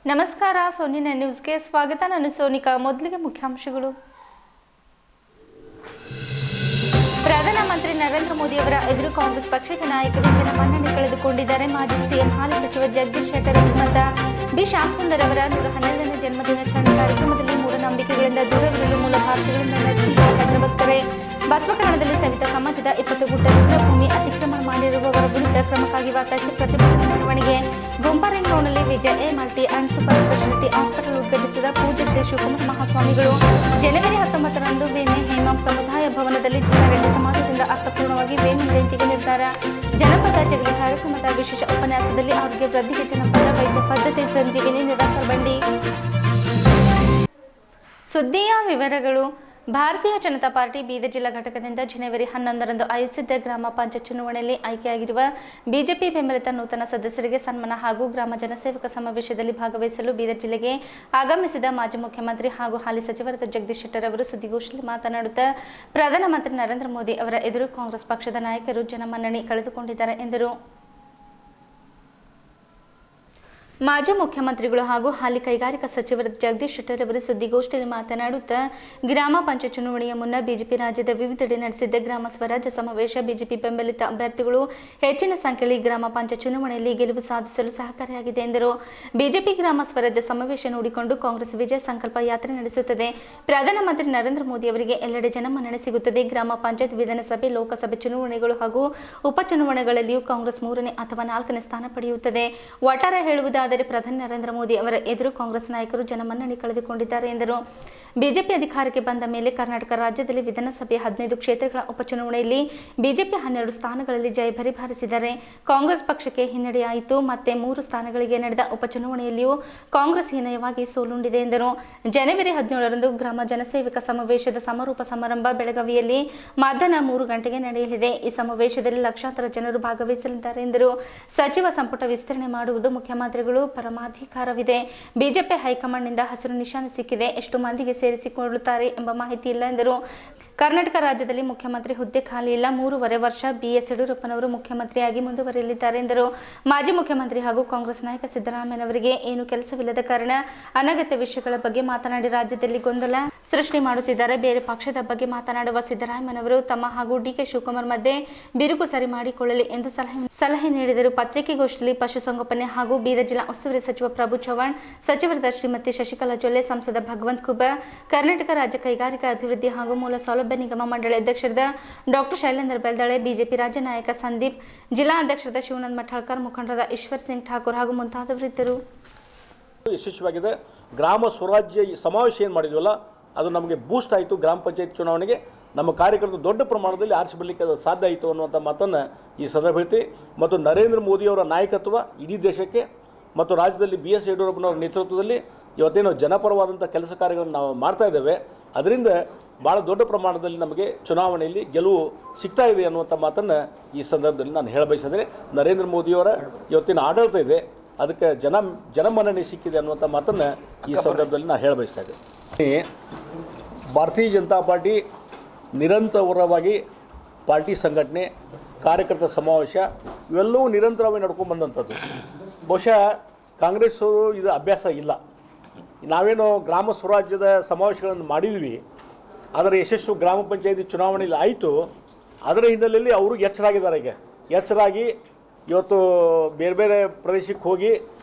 ನಮಸ್ಕಾರ, ಸೋನಿನ ನ್ಯೂಸ್ಗೆ ಸ್ವಾಗತ. ನಾನು ಸೋನಿಕಾ. ಮೊದಲಿಗೆ ಮುಖ್ಯಾಂಶಗಳು. ಪ್ರಧಾನಮಂತ್ರಿ ನರೇಂದ್ರ ಮೋದಿ ಅವರ ಎದುರು ಕಾಂಗ್ರೆಸ್ ಪಕ್ಷದ ನಾಯಕರು ಜನಮನ್ನಣೆ ಕಳೆದುಕೊಂಡಿದ್ದಾರೆ. ಮಾಜಿ ಸಿಎಂ ಹಾಲಿ ಸಚಿವ ಜಗದೀಶ್ ಶೆಟ್ಟರ್ ಮತ್ತು ಬಿ ಶ್ಯಾಮ್ ಸುಂದರ್ ಅವರ 112ನೇ ಜನ್ಮದಿನಾಚರಣೆ ಕಾರ್ಯಕ್ರಮದಲ್ಲಿ ಮೂಢನಂಬಿಕೆಗಳಿಂದ ದೂರವಿರಲು ಮೂಲ ಭಾರತೀಯಗಳಿಂದ ನಡೆಸಿದ್ದಾರೆ. ಬಸವಕರಣದಲ್ಲಿ ಸವಿತಾ ಸಮಾಜದ 20 ಗುಂಟ ರುದ್ರಭೂಮಿ ಅತಿಕ್ರಮಣ ಮಾಡಿರುವವರ ವಿರುದ್ಧ ಕ್ರಮಕ್ಕಾಗಿ ಒತ್ತಾಯಿಸಿ ಪ್ರತಿಭಟನಾ ಮೆರವಣಿಗೆ. ಗುಂಪಾ ರಿಂಗ್ ರೋಡ್ನಲ್ಲಿ Vijay multi and super speciality hospital ಉದ್ಘಾಟಿಸಿದ ಪೂಜ್ಯ ಶ್ರೀ ಶಿವಕುಮಾರ ಮಹಾಸ್ವಾಮಿಗಳು. ಜನವರಿ 19ರಂದು ವೇಮೆ ಹೇಮಾಂ ಸಮುದಾಯ ಭವನದಲ್ಲಿ ಜಿಲ್ಲಾರೆಡ್ಡಿ ಸಮಾಜದಿಂದ ಅರ್ಥಪೂರ್ಣವಾಗಿ ವೇಮೆ ಜಯಂತಿಗೆ ನಿರ್ಧಾರ. ಜನಪದ ಜಗಲಿ ಕಾರ್ಯಕ್ರಮದ ವಿಶೇಷ ಉಪನ್ಯಾಸದಲ್ಲಿ ಆರೋಗ್ಯ ವೃದ್ಧಿಗೆ ಜನಪದ ವೈದ್ಯ ಪದ್ಧತಿ ಸಂಜೀವಿನಿ ನಿರಂತರ ಬಂಡಿ. ಸುದ್ದಿಯ ವಿವರಗಳು. ಭಾರತೀಯ ಜನತಾ ಪಾರ್ಟಿ ಬೀದರ್ ಜಿಲ್ಲಾ ಘಟಕದಿಂದ ಜನವರಿ 11ರಂದು ಆಯೋಜಿಸಿದ್ದ ಗ್ರಾಮ ಪಂಚಾಯತ್ ಚುನಾವಣೆಯಲ್ಲಿ ಆಯ್ಕೆಯಾಗಿರುವ ಬಿಜೆಪಿ ಬೆಂಬಲಿತ ನೂತನ ಸದಸ್ಯರಿಗೆ ಸನ್ಮಾನ ಹಾಗೂ ಗ್ರಾಮ ಜನಸೇವಕ ಸಮಾವೇಶದಲ್ಲಿ ಭಾಗವಹಿಸಲು ಬೀದರ್ ಜಿಲ್ಲೆಗೆ ಆಗಮಿಸಿದ ಮಾಜಿ ಮುಖ್ಯಮಂತ್ರಿ ಹಾಗೂ ಹಾಲಿ ಸಚಿವರಾದ ಜಗದೀಶ್ ಶೆಟ್ಟರ್ ಅವರು ಸುದ್ದಿಗೋಷ್ಠಿಯಲ್ಲಿ ಮಾತನಾಡುತ್ತಾ ಪ್ರಧಾನಮಂತ್ರಿ ನರೇಂದ್ರ ಮೋದಿ ಅವರ ಎದುರು ಕಾಂಗ್ರೆಸ್ ಪಕ್ಷದ ನಾಯಕರು ಜನಮನ್ನಣೆ ಕಳೆದುಕೊಂಡಿದ್ದಾರೆ ಎಂದರು. ಮಾಜಿ ಮುಖ್ಯಮಂತ್ರಿಗಳು ಹಾಗೂ ಹಾಲಿ ಕೈಗಾರಿಕಾ ಸಚಿವರಾದ ಜಗದೀಶ್ ಶೆಟ್ಟರ್ ಅವರು ಸುದ್ದಿಗೋಷ್ಠಿಯಲ್ಲಿ ಮಾತನಾಡುತ್ತಾ ಗ್ರಾಮ ಪಂಚಾಯತ್ ಚುನಾವಣೆಯ ಮುನ್ನ ಬಿಜೆಪಿ ರಾಜ್ಯದ ವಿವಿಧೆಡೆ ನಡೆಸಿದ್ದ ಗ್ರಾಮ ಸ್ವರಾಜ್ಯ ಸಮಾವೇಶ ಬಿಜೆಪಿ ಬೆಂಬಲಿತ ಅಭ್ಯರ್ಥಿಗಳು ಹೆಚ್ಚಿನ ಸಂಖ್ಯೆಯಲ್ಲಿ ಗ್ರಾಮ ಪಂಚಾಯತ್ ಚುನಾವಣೆಯಲ್ಲಿ ಗೆಲುವು ಸಾಧಿಸಲು ಸಹಕಾರಿಯಾಗಿದೆ ಎಂದರು. ಬಿಜೆಪಿ ಗ್ರಾಮ ಸ್ವರಾಜ್ಯ ಸಮಾವೇಶ ನೋಡಿಕೊಂಡು ಕಾಂಗ್ರೆಸ್ ವಿಜಯ ಸಂಕಲ್ಪ ಯಾತ್ರೆ ನಡೆಸುತ್ತದೆ. ಪ್ರಧಾನಮಂತ್ರಿ ನರೇಂದ್ರ ಮೋದಿ ಅವರಿಗೆ ಎಲ್ಲೆಡೆ ಜನಮನ್ನಣೆ ಸಿಗುತ್ತದೆ. ಗ್ರಾಮ ಪಂಚಾಯತ್, ವಿಧಾನಸಭೆ, ಲೋಕಸಭೆ ಚುನಾವಣೆಗಳು ಹಾಗೂ ಉಪಚುನಾವಣೆಗಳಲ್ಲಿಯೂ ಕಾಂಗ್ರೆಸ್ 3ನೇ ಅಥವಾ 4ನೇ ಸ್ಥಾನ ಪಡೆಯುತ್ತದೆ. ಒಟ್ಟಾರೆ ಹೇಳುವುದಾದರೆ ಪ್ರಧಾನಿ ನರೇಂದ್ರ ಮೋದಿ ಅವರ ಎದುರು ಕಾಂಗ್ರೆಸ್ ನಾಯಕರು ಜನಮನ್ನಣೆ ಕಳೆದುಕೊಂಡಿದ್ದಾರೆ ಎಂದರು. ಬಿಜೆಪಿ ಅಧಿಕಾರಕ್ಕೆ ಬಂದ ಮೇಲೆ ಕರ್ನಾಟಕ ರಾಜ್ಯದಲ್ಲಿ ವಿಧಾನಸಭೆ 15 ಕ್ಷೇತ್ರಗಳ ಉಪಚುನಾವಣೆಯಲ್ಲಿ ಬಿಜೆಪಿ 12 ಸ್ಥಾನಗಳಲ್ಲಿ ಜಯಭರಿ ಬಾರಿಸಿದ್ದಾರೆ. ಕಾಂಗ್ರೆಸ್ ಪಕ್ಷಕ್ಕೆ ಹಿನ್ನಡೆಯಾಯಿತು. ಮತ್ತೆ 3 ಸ್ಥಾನಗಳಿಗೆ ನಡೆದ ಉಪಚುನಾವಣೆಯಲ್ಲಿಯೂ ಕಾಂಗ್ರೆಸ್ ಹೀನಾಯವಾಗಿ ಸೋಲುಂಡಿದೆ ಎಂದರು. ಜನವರಿ 17ರಂದು ಗ್ರಾಮ ಜನಸೇವಕ ಸಮಾವೇಶದ ಸಮಾರೋಪ ಸಮಾರಂಭ ಬೆಳಗಾವಿಯಲ್ಲಿ ಮಧ್ಯಾಹ್ನ 3 ಗಂಟೆಗೆ ನಡೆಯಲಿದೆ. ಈ ಸಮಾವೇಶದಲ್ಲಿ ಲಕ್ಷಾಂತರ ಜನರು ಭಾಗವಹಿಸಲಿದ್ದಾರೆ ಎಂದರು. ಸಚಿವ ಸಂಪುಟ ವಿಸ್ತರಣೆ ಮಾಡುವುದು ಮುಖ್ಯಮಂತ್ರಿಗಳು ಪರಮಾಧಿಕಾರವಿದೆ. ಬಿಜೆಪಿ ಹೈಕಮಾಂಡ್ನಿಂದ ಹಸಿರು ನಿಶಾನೆ ಸಿಕ್ಕಿದೆ. ಎಷ್ಟು ಮಂದಿಗೆ ಸೇರಿಸಿಕೊಳ್ಳುತ್ತಾರೆ ಎಂಬ ಮಾಹಿತಿ ಇಲ್ಲ ಎಂದರು. ಕರ್ನಾಟಕ ರಾಜ್ಯದಲ್ಲಿ ಮುಖ್ಯಮಂತ್ರಿ ಹುದ್ದೆ ಖಾಲಿ ಇಲ್ಲ. 3.5 ವರ್ಷ ಬಿಎಸ್ ಯಡಿಯೂರಪ್ಪನವರು ಮುಖ್ಯಮಂತ್ರಿಯಾಗಿ ಮುಂದುವರಿಯಲಿದ್ದಾರೆ ಎಂದರು. ಮಾಜಿ ಮುಖ್ಯಮಂತ್ರಿ ಹಾಗೂ ಕಾಂಗ್ರೆಸ್ ನಾಯಕ ಸಿದ್ದರಾಮಯ್ಯನವರಿಗೆ ಏನು ಕೆಲಸವಿಲ್ಲದ ಕಾರಣ ಅನಗತ್ಯ ವಿಷಯಗಳ ಬಗ್ಗೆ ಮಾತನಾಡಿ ರಾಜ್ಯದಲ್ಲಿ ಗೊಂದಲ ಸೃಷ್ಟಿ ಮಾಡುತ್ತಿದ್ದಾರೆ. ಬೇರೆ ಪಕ್ಷದ ಬಗ್ಗೆ ಮಾತನಾಡುವ ಸಿದ್ದರಾಮಯ್ಯನವರು ತಮ್ಮ ಹಾಗೂ ಡಿಕೆ ಶಿವಕುಮಾರ್ ಮಧ್ಯೆ ಬಿರುಕು ಸರಿ ಮಾಡಿಕೊಳ್ಳಲಿ ಎಂದು ಸಲಹೆ ನೀಡಿದರು. ಪತ್ರಿಕೆಗೋಷ್ಠಿಯಲ್ಲಿ ಪಶುಸಂಗೋಪನೆ ಹಾಗೂ ಬೀದರ್ ಜಿಲ್ಲಾ ಉಸ್ತುವಾರಿ ಸಚಿವ ಪ್ರಭು ಚವ್ಹಾಣ್, ಸಚಿವರಾದ ಶ್ರೀಮತಿ ಶಶಿಕಲಾ ಜೊಲ್ಲೆ, ಸಂಸದ ಭಗವಂತ ಖೂಬ, ಕರ್ನಾಟಕ ರಾಜ್ಯ ಕೈಗಾರಿಕಾ ಅಭಿವೃದ್ಧಿ ಹಾಗೂ ಮೂಲ ಸೌಲಭ್ಯ ನಿಗಮ ಮಂಡಳಿ ಅಧ್ಯಕ್ಷರಾದ ಡಾಕ್ಟರ್ ಶೈಲೇಂದ್ರ ಬೆಲ್ದಾಳೆ, ಬಿಜೆಪಿ ರಾಜ್ಯ ನಾಯಕ ಸಂದೀಪ್, ಜಿಲ್ಲಾ ಅಧ್ಯಕ್ಷರಾದ ಶಿವನಂದ ಮಠಾಳ್ಕರ್, ಮುಖಂಡರಾದ ಈಶ್ವರ್ ಸಿಂಗ್ ಠಾಕೂರ್ ಹಾಗೂ ಮುಂತಾದವರಿದ್ದರು. ಯಶಸ್ವಿಯಾಗಿದೆ. ಗ್ರಾಮ ಸ್ವರಾಜ್ಯ ಸಮಾವೇಶ ಏನು ಮಾಡಿದ್ವಲ್ಲ ಅದು ನಮಗೆ ಬೂಸ್ಟ್ ಆಯಿತು. ಗ್ರಾಮ ಪಂಚಾಯತ್ ಚುನಾವಣೆಗೆ ನಮ್ಮ ಕಾರ್ಯಕರ್ತರು ದೊಡ್ಡ ಪ್ರಮಾಣದಲ್ಲಿ ಆರಿಸಿ ಬರಲಿಕ್ಕೆ ಅದು ಸಾಧ್ಯ ಆಯಿತು ಅನ್ನುವಂಥ ಮಾತನ್ನು ಈ ಸಂದರ್ಭ ಹೇಳ್ತೀವಿ. ಮತ್ತು ನರೇಂದ್ರ ಮೋದಿಯವರ ನಾಯಕತ್ವ ಇಡೀ ದೇಶಕ್ಕೆ ಮತ್ತು ರಾಜ್ಯದಲ್ಲಿ BS ಯಡಿಯೂರಪ್ಪನವರ ನೇತೃತ್ವದಲ್ಲಿ ಇವತ್ತೇನು ಜನಪರವಾದಂಥ ಕೆಲಸ ಕಾರ್ಯಗಳನ್ನು ನಾವು ಮಾಡ್ತಾ ಇದ್ದೇವೆ. ಅದರಿಂದ ಭಾಳ ದೊಡ್ಡ ಪ್ರಮಾಣದಲ್ಲಿ ನಮಗೆ ಚುನಾವಣೆಯಲ್ಲಿ ಗೆಲುವು ಸಿಗ್ತಾ ಇದೆ ಅನ್ನುವಂಥ ಮಾತನ್ನು ಈ ಸಂದರ್ಭದಲ್ಲಿ ನಾನು ಹೇಳಬಯಸಿದ್ದೇನೆ. ನರೇಂದ್ರ ಮೋದಿಯವರ ಇವತ್ತಿನ ಆಡಳಿತ ಇದೆ, ಅದಕ್ಕೆ ಜನಮನ್ನಣೆ ಸಿಕ್ಕಿದೆ ಅನ್ನುವಂಥ ಮಾತನ್ನು ಈ ಸಂದರ್ಭದಲ್ಲಿ ನಾನು ಹೇಳಬಯಸ್ತಾ ಇದ್ದೆ. ಭಾರತೀಯ ಜನತಾ ಪಾರ್ಟಿ ನಿರಂತರವಾಗಿ ಪಾರ್ಟಿ ಸಂಘಟನೆ, ಕಾರ್ಯಕರ್ತರ ಸಮಾವೇಶ ಇವೆಲ್ಲವೂ ನಿರಂತರವಾಗಿ ನಡ್ಕೊಂಡು ಬಂದಂಥದ್ದು. ಬಹುಶಃ ಕಾಂಗ್ರೆಸ್ಸವರು ಇದು ಅಭ್ಯಾಸ ಇಲ್ಲ. ನಾವೇನು ಗ್ರಾಮ ಸ್ವರಾಜ್ಯದ ಸಮಾವೇಶಗಳನ್ನು ಮಾಡಿದ್ವಿ, ಅದರ ಯಶಸ್ಸು ಗ್ರಾಮ ಪಂಚಾಯತಿ ಚುನಾವಣೆಯಲ್ಲಿ ಆಯಿತು. ಅದರ ಹಿನ್ನೆಲೆಯಲ್ಲಿ ಅವರು ಎಚ್ಚರಾಗಿದ್ದಾರೆ. ಈಗ ಎಚ್ಚರಾಗಿ ಇವತ್ತು ಬೇರೆ ಬೇರೆ ಪ್ರದೇಶಕ್ಕೆ ಹೋಗಿ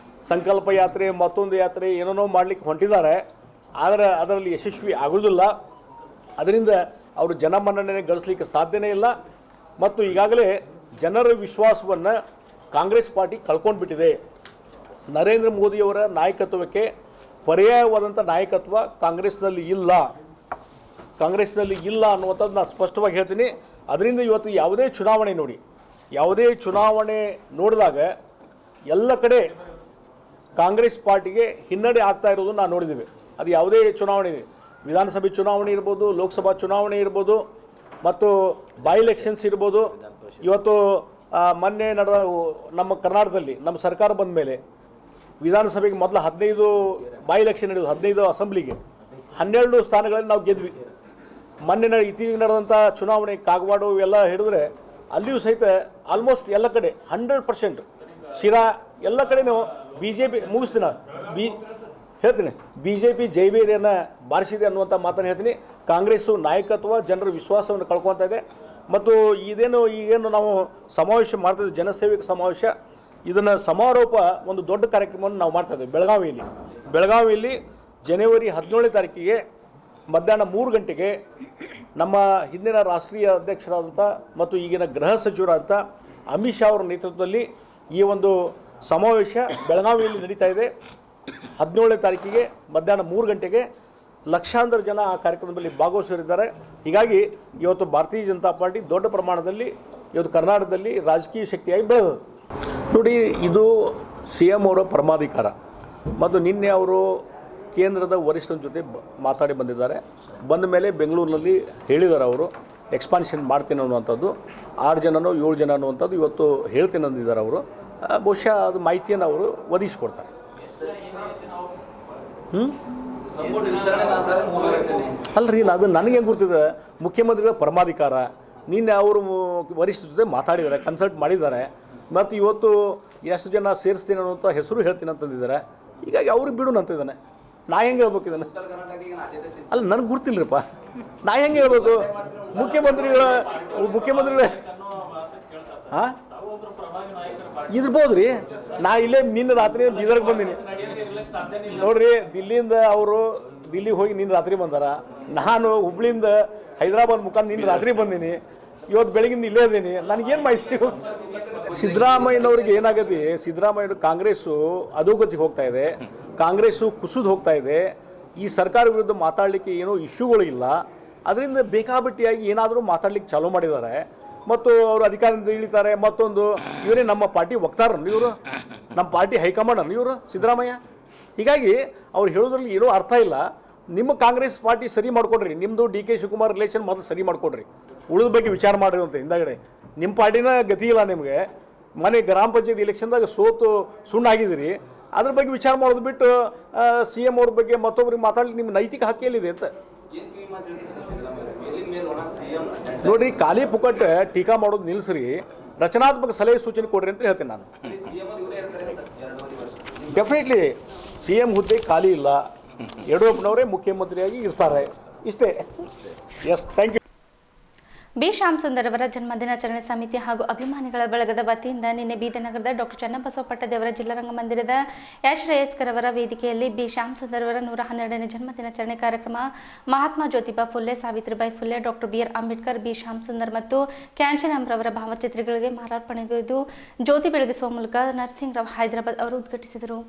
ಸಂಕಲ್ಪ ಯಾತ್ರೆ, ಮತ್ತೊಂದು ಯಾತ್ರೆ ಏನೇನೋ ಮಾಡಲಿಕ್ಕೆ ಹೊಂಟಿದ್ದಾರೆ. ಆದರೆ ಅದರಲ್ಲಿ ಯಶಸ್ವಿ ಆಗೋದಿಲ್ಲ. ಅದರಿಂದ ಅವರು ಜನಮನ್ನಣೆ ಗಳಿಸಲಿಕ್ಕೆ ಸಾಧ್ಯನೇ ಇಲ್ಲ. ಮತ್ತು ಈಗಾಗಲೇ ಜನರ ವಿಶ್ವಾಸವನ್ನು ಕಾಂಗ್ರೆಸ್ ಪಾರ್ಟಿ ಕಳ್ಕೊಂಡ್ಬಿಟ್ಟಿದೆ. ನರೇಂದ್ರ ಮೋದಿಯವರ ನಾಯಕತ್ವಕ್ಕೆ ಪರ್ಯಾಯವಾದಂಥ ನಾಯಕತ್ವ ಕಾಂಗ್ರೆಸ್ನಲ್ಲಿ ಇಲ್ಲ ಅನ್ನುವಂಥದ್ದು ನಾನು ಸ್ಪಷ್ಟವಾಗಿ ಹೇಳ್ತೀನಿ. ಅದರಿಂದ ಇವತ್ತು ಯಾವುದೇ ಚುನಾವಣೆ ನೋಡಿದಾಗ ಎಲ್ಲ ಕಡೆ ಕಾಂಗ್ರೆಸ್ ಪಾರ್ಟಿಗೆ ಹಿನ್ನಡೆ ಆಗ್ತಾ ಇರೋದು ನಾವು ನೋಡಿದ್ದೀವಿ. ಅದು ಯಾವುದೇ ಚುನಾವಣೆ, ವಿಧಾನಸಭೆ ಚುನಾವಣೆ ಇರ್ಬೋದು, ಲೋಕಸಭಾ ಚುನಾವಣೆ ಇರ್ಬೋದು, ಮತ್ತು ಬೈ ಎಲೆಕ್ಷನ್ಸ್ ಇರ್ಬೋದು. ಇವತ್ತು ಮೊನ್ನೆ ನಡೆದ ನಮ್ಮ ಕರ್ನಾಟಕದಲ್ಲಿ ನಮ್ಮ ಸರ್ಕಾರ ಬಂದ ಮೇಲೆ ವಿಧಾನಸಭೆಗೆ ಮೊದಲು 15 ಬೈ ಎಲೆಕ್ಷನ್ ನಡೆಯೋದು, 15 ಅಸೆಂಬ್ಲಿಗೆ 12 ಸ್ಥಾನಗಳಲ್ಲಿ ನಾವು ಗೆದ್ವಿ. ಮೊನ್ನೆ ಇತ್ತೀಚೆಗೆ ನಡೆದಂಥ ಚುನಾವಣೆ ಕಾಗವಾಡ ಇವೆಲ್ಲ ಹಿಡಿದ್ರೆ ಅಲ್ಲಿಯೂ ಸಹಿತ ಆಲ್ಮೋಸ್ಟ್ ಎಲ್ಲ ಕಡೆ 100% ಶಿರಾ ಎಲ್ಲ ಕಡೆನೂ BJP ಮುಗಿಸ್ತೀನಿ ಹೇಳ್ತೀನಿ, BJP ಜೈವೇರಿಯನ್ನು ಬಾರಿಸಿದೆ ಅನ್ನುವಂಥ ಮಾತನ್ನು ಹೇಳ್ತೀನಿ. ಕಾಂಗ್ರೆಸ್ಸು ನಾಯಕತ್ವ ಜನರ ವಿಶ್ವಾಸವನ್ನು ಕಳ್ಕೊತಾ ಇದೆ. ಮತ್ತು ಈಗೇನು ನಾವು ಸಮಾವೇಶ ಮಾಡ್ತಿದ್ವಿ, ಜನಸೇವಕ ಸಮಾವೇಶ, ಇದನ್ನು ಸಮಾರೋಪ ಒಂದು ದೊಡ್ಡ ಕಾರ್ಯಕ್ರಮವನ್ನು ನಾವು ಮಾಡ್ತಾಯಿದ್ದೇವೆ ಬೆಳಗಾವಿಯಲ್ಲಿ ಜನವರಿ 17ನೇ ತಾರೀಕಿಗೆ ಮಧ್ಯಾಹ್ನ 3 ಗಂಟೆಗೆ ನಮ್ಮ ಹಿಂದಿನ ರಾಷ್ಟ್ರೀಯ ಅಧ್ಯಕ್ಷರಾದಂಥ ಮತ್ತು ಈಗಿನ ಗೃಹ ಸಚಿವರಾದಂಥ ಅಮಿತ್ ಶಾ ಅವರ ನೇತೃತ್ವದಲ್ಲಿ ಈ ಒಂದು ಸಮಾವೇಶ ಬೆಳಗಾವಿಯಲ್ಲಿ ನಡೀತಾ ಇದೆ. 17ನೇ ತಾರೀಕಿಗೆ ಮಧ್ಯಾಹ್ನ 3 ಗಂಟೆಗೆ ಲಕ್ಷಾಂತರ ಜನ ಆ ಕಾರ್ಯಕ್ರಮದಲ್ಲಿ ಭಾಗವಹಿಸಿದ್ದಾರೆ. ಹೀಗಾಗಿ ಇವತ್ತು ಭಾರತೀಯ ಜನತಾ ಪಾರ್ಟಿ ದೊಡ್ಡ ಪ್ರಮಾಣದಲ್ಲಿ ಇವತ್ತು ಕರ್ನಾಟಕದಲ್ಲಿ ರಾಜಕೀಯ ಶಕ್ತಿಯಾಗಿ ಬೆಳೆದದು. ನೋಡಿ, ಇದು CM ಅವರ ಪರಮಾಧಿಕಾರ ಮತ್ತು ನಿನ್ನೆ ಅವರು ಕೇಂದ್ರದ ವರಿಷ್ಠನ ಜೊತೆ ಮಾತಾಡಿ ಬಂದಿದ್ದಾರೆ. ಬಂದ ಮೇಲೆ ಬೆಂಗಳೂರಿನಲ್ಲಿ ಹೇಳಿದ್ದಾರೆ ಅವರು ಎಕ್ಸ್ಪಾನ್ಷನ್ ಮಾಡ್ತೀನಿ ಅನ್ನುವಂಥದ್ದು. 6 ಜನನೋ 7 ಜನ ಅನ್ನುವಂಥದ್ದು ಇವತ್ತು ಹೇಳ್ತೀನಿ ಅಂದಿದ್ದಾರೆ ಅವರು. ಬಹುಶಃ ಅದು ಮಾಹಿತಿಯನ್ನು ಅವರು ಒದಗಿಸ್ಕೊಡ್ತಾರೆ. ಅಲ್ಲರಿ, ಅದು ನನಗೆ ಗುರ್ತಿದೆ. ಮುಖ್ಯಮಂತ್ರಿಗಳ ಪರಮಾಧಿಕಾರ ನಿನ್ನೆ ಅವರು ವರಿಷ್ಠ ಜೊತೆ ಮಾತಾಡಿದ್ದಾರೆ, ಕನ್ಸಲ್ಟ್ ಮಾಡಿದ್ದಾರೆ. ಮತ್ತು ಇವತ್ತು ಎಷ್ಟು ಜನ ಸೇರಿಸ್ತೀನಿ ಅನ್ನೋಂಥ ಹೆಸರು ಹೇಳ್ತೀನಿ ಅಂತಂದಿದ್ದಾರೆ. ಹೀಗಾಗಿ ಅವ್ರಿಗೆ ಬಿಡೋಣ ಅಂತಿದ್ದಾನೆ. ನಾ ಹೆಂಗೆ ಹೇಳ್ಬೇಕು ಇದನ್ನು? ಅಲ್ಲ, ನನಗೆ ಗುರ್ತಿಲ್ಲರಿಪ್ಪ, ನಾ ಹೆಂಗೆ ಹೇಳ್ಬೇಕು? ಮುಖ್ಯಮಂತ್ರಿಗಳ ಹಾಂ ಇರ್ಬೋದು ರೀ. ನಾ ಇಲ್ಲೇ ನಿನ್ನೆ ರಾತ್ರಿ ಬೀದರ್ಗೆ ಬಂದೀನಿ ನೋಡ್ರಿ. ದಿಲ್ಲಿಗೆ ಹೋಗಿ ನಿನ್ನೆ ರಾತ್ರಿ ಬಂದಾರ. ನಾನು ಹುಬ್ಳಿಯಿಂದ ಹೈದರಾಬಾದ್ ಮುಖಾಂತರ ನಿನ್ನೆ ರಾತ್ರಿ ಬಂದೀನಿ. ಇವತ್ತು ಬೆಳಗಿಂದ ಇಲ್ಲೇ ಇದ್ದೀನಿ. ನನಗೇನು ಮಾಹಿತಿ? ಸಿದ್ದರಾಮಯ್ಯನವ್ರಿಗೆ ಏನಾಗತ್ತೆ, ಸಿದ್ದರಾಮಯ್ಯರು ಕಾಂಗ್ರೆಸ್ಸು ಅಧೋಗತಿಗೆ ಹೋಗ್ತಾ ಇದೆ, ಕಾಂಗ್ರೆಸ್ಸು ಕುಸಿದು ಹೋಗ್ತಾ ಇದೆ. ಈ ಸರ್ಕಾರ ವಿರುದ್ಧ ಮಾತಾಡಲಿಕ್ಕೆ ಏನೋ ಇಶ್ಯೂಗಳು ಇಲ್ಲ. ಅದರಿಂದ ಬೇಕಾಬಿಟ್ಟಿಯಾಗಿ ಏನಾದರೂ ಮಾತಾಡ್ಲಿಕ್ಕೆ ಚಾಲೂ ಮಾಡಿದ್ದಾರೆ. ಮತ್ತು ಅವರು ಅಧಿಕಾರದಿಂದ ಇಳಿತಾರೆ. ಮತ್ತೊಂದು ಇವರೇ ನಮ್ಮ ಪಾರ್ಟಿ ವಕ್ತಾರನ್ನು, ಇವರು ನಮ್ಮ ಪಾರ್ಟಿ ಹೈಕಮಾಂಡನ್ನು ಇವರು ಸಿದ್ದರಾಮಯ್ಯ. ಹೀಗಾಗಿ ಅವ್ರು ಹೇಳೋದ್ರಲ್ಲಿ ಏನೋ ಅರ್ಥ ಇಲ್ಲ. ನಿಮ್ಮ ಕಾಂಗ್ರೆಸ್ ಪಾರ್ಟಿ ಸರಿ ಮಾಡಿಕೊಡ್ರಿ, ನಿಮ್ಮದು DK ಶಿವಕುಮಾರ್ ರಿಲೇಷನ್ ಮೊದಲು ಸರಿ ಮಾಡಿಕೊಡ್ರಿ, ಉಳಿದ ಬಗ್ಗೆ ವಿಚಾರ ಮಾಡಿರಿ ಅಂತ ಹಿಂದಾಗಡೆ. ನಿಮ್ಮ ಪಾರ್ಟಿನ ಗತಿ ಇಲ್ಲ ನಿಮಗೆ. ಮನೆ ಗ್ರಾಮ ಪಂಚಾಯತ್ ಎಲೆಕ್ಷನ್ದಾಗ ಸೋತು ಸುಣ್ಣಾಗಿದ್ದೀರಿ. ಅದ್ರ ಬಗ್ಗೆ ವಿಚಾರ ಮಾಡೋದು ಬಿಟ್ಟು CM ಅವ್ರ ಬಗ್ಗೆ ಮತ್ತೊಬ್ಬರಿಗೆ ಮಾತಾಡ್ಲಿಕ್ಕೆ ನಿಮ್ಮ ನೈತಿಕ ಹಕ್ಕಿಯಲ್ಲಿದೆ ಅಂತ ನೋಡ್ರಿ. ಖಾಲಿ ಪುಕ್ಕಟ್ ಟೀಕಾ ಮಾಡೋದು ನಿಲ್ಲಿಸ್ರಿ, ರಚನಾತ್ಮಕ ಸಲಹೆ ಸೂಚನೆ ಕೊಡ್ರಿ ಅಂತ ಹೇಳ್ತೀನಿ ನಾನು. ಡೆಫಿನೆಟ್ಲಿ CM ಹುದ್ದೆ ಖಾಲಿ ಇಲ್ಲ, ಯಡಿಯೂರಪ್ಪನವರೇ ಮುಖ್ಯಮಂತ್ರಿಯಾಗಿ ಇರ್ತಾರೆ. ಇಷ್ಟೇ. Yes, thank you. B Shyamsundar ಅವರ ಜನ್ಮದಿನಾಚರಣೆ ಸಮಿತಿ ಹಾಗೂ ಅಭಿಮಾನಿಗಳ ಬಳಗದ ವತಿಯಿಂದ ನಿನ್ನೆ ಬೀದರ್ನಗರದ ಡಾಕ್ಟರ್ ಚನ್ನಬಸವ ಪಟ್ಟದೇವರ ಜಿಲ್ಲಾ ರಂಗಮಂದಿರದ ಶ್ರೇಯಸ್ಕರ್ ಅವರ ವೇದಿಕೆಯಲ್ಲಿ ಬಿ ಶ್ಯಾಮಸುಂದರ್ ಅವರ 112ನೇ ಜನ್ಮದಿನಾಚರಣೆ ಕಾರ್ಯಕ್ರಮ Mahatma Jyotiba Phule, Savitribai Phule, doctor BR Ambedkar, B Shyamsundar ಮತ್ತು ಕ್ಯಾನ್ಶರಾಮ್ರವರ ಭಾವಚಿತ್ರಗಳಿಗೆ ಮಾಲಾರ್ಪಣೆಗೈದು ಜ್ಯೋತಿ ಬೆಳಗಿಸುವ ಮೂಲಕ ನರಸಿಂಗ್ ರಾವ್ ಹೈದರಾಬಾದ್ ಅವರು ಉದ್ಘಾಟಿಸಿದರು.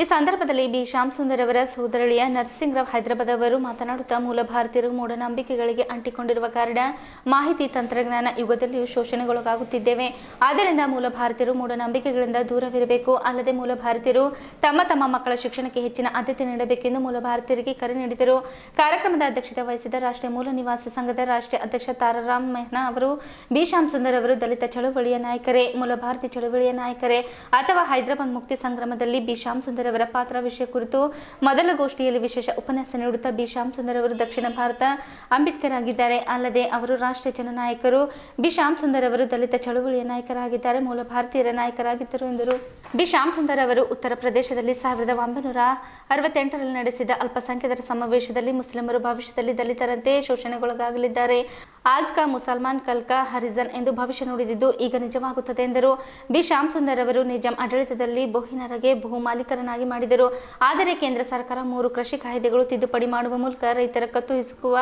ಈ ಸಂದರ್ಭದಲ್ಲಿ ಬಿ ಶ್ಯಾಮಸುಂದರ್ ಅವರ ಸೋದರಳಿಯ ನರಸಿಂಗ್ ರಾವ್ ಹೈದರಾಬಾದ್ ಅವರು ಮಾತನಾಡುತ್ತಾ, ಮೂಲ ಭಾರತೀಯರು ಮೂಢನಂಬಿಕೆಗಳಿಗೆ ಅಂಟಿಕೊಂಡಿರುವ ಕಾರಣ ಮಾಹಿತಿ ತಂತ್ರಜ್ಞಾನ ಯುಗದಲ್ಲಿಯೂ ಶೋಷಣೆಗೊಳಗಾಗುತ್ತಿದ್ದೇವೆ. ಆದ್ದರಿಂದ ಮೂಲ ಭಾರತೀಯರು ಮೂಢನಂಬಿಕೆಗಳಿಂದ ದೂರವಿರಬೇಕು. ಅಲ್ಲದೆ ಮೂಲ ಭಾರತೀಯರು ತಮ್ಮ ಮಕ್ಕಳ ಶಿಕ್ಷಣಕ್ಕೆ ಹೆಚ್ಚಿನ ಆದ್ಯತೆ ನೀಡಬೇಕೆಂದು ಮೂಲ ಭಾರತೀಯರಿಗೆ ಕರೆ ನೀಡಿದರು. ಕಾರ್ಯಕ್ರಮದ ಅಧ್ಯಕ್ಷತೆ ವಹಿಸಿದ ರಾಷ್ಟ್ರೀಯ ಮೂಲ ನಿವಾಸಿ ಸಂಘದ ರಾಷ್ಟ್ರೀಯ ಅಧ್ಯಕ್ಷ ತಾರಾರಾಮ್ ಮೆಹ್ನಾ ಅವರು, ಬಿ ಶ್ಯಾಮಸುಂದರ್ ಅವರು ದಲಿತ ಚಳುವಳಿಯ ನಾಯಕರೇ, ಮೂಲ ಭಾರತೀಯ ಚಳುವಳಿಯ ನಾಯಕರೇ ಅಥವಾ ಹೈದರಾಬಾದ್ ಮುಕ್ತಿ ಸಂಗ್ರಾಮದಲ್ಲಿ ಬಿ ಶ್ಯಾಮಸುಂದರ್ ಅವರ ಪಾತ್ರ ವಿಷಯ ಕುರಿತು ಮೊದಲ ಗೋಷ್ಠಿಯಲ್ಲಿ ವಿಶೇಷ ಉಪನ್ಯಾಸ ನೀಡುತ್ತಾ, ಬಿ ಶ್ಯಾಮಸುಂದರ್ ಅವರು ದಕ್ಷಿಣ ಭಾರತ ಅಂಬೇಡ್ಕರ್ ಆಗಿದ್ದಾರೆ. ಅಲ್ಲದೆ ಅವರು ರಾಷ್ಟ್ರೀಯ ಜನನಾಯಕರು. ಬಿ ಶ್ಯಾಮಸುಂದರ್ ಅವರು ದಲಿತ ಚಳುವಳಿಯ ನಾಯಕರಾಗಿದ್ದಾರೆ, ಮೂಲ ಭಾರತೀಯರ ನಾಯಕರಾಗಿದ್ದರು ಎಂದರು. ಬಿ ಶ್ಯಾಮಸುಂದರ್ ಅವರು ಉತ್ತರ ಪ್ರದೇಶದಲ್ಲಿ 1968ರಲ್ಲಿ ನಡೆಸಿದ ಅಲ್ಪಸಂಖ್ಯಾತರ ಸಮಾವೇಶದಲ್ಲಿ ಮುಸ್ಲಿಮರು ಭವಿಷ್ಯದಲ್ಲಿ ದಲಿತರಂತೆ ಶೋಷಣೆಗೊಳಗಾಗಲಿದ್ದಾರೆ, ಆಜ್ ಕಾ ಮುಸಲ್ಮಾನ್ ಕಲ್ ಕಾ ಹರಿಜನ್ ಎಂದು ಭವಿಷ್ಯ ನುಡಿದಿದ್ದು ಈಗ ನಿಜವಾಗುತ್ತದೆ ಎಂದರು. ಬಿ ಶ್ಯಾಮಸುಂದರ್ ಅವರು ನಿಜಾಂ ಆಡಳಿತದಲ್ಲಿ ಬಹುಹಿನರಿಗೆ ಭೂ ಮಾಲೀಕರನ್ನಾಗಿ ಮಾಡಿದರು. ಆದರೆ ಕೇಂದ್ರ ಸರ್ಕಾರ 3 ಕೃಷಿ ಕಾಯ್ದೆಗಳು ತಿದ್ದುಪಡಿ ಮಾಡುವ ಮೂಲಕ ರೈತರ ಕತ್ತು ಹಿಸುಕುವ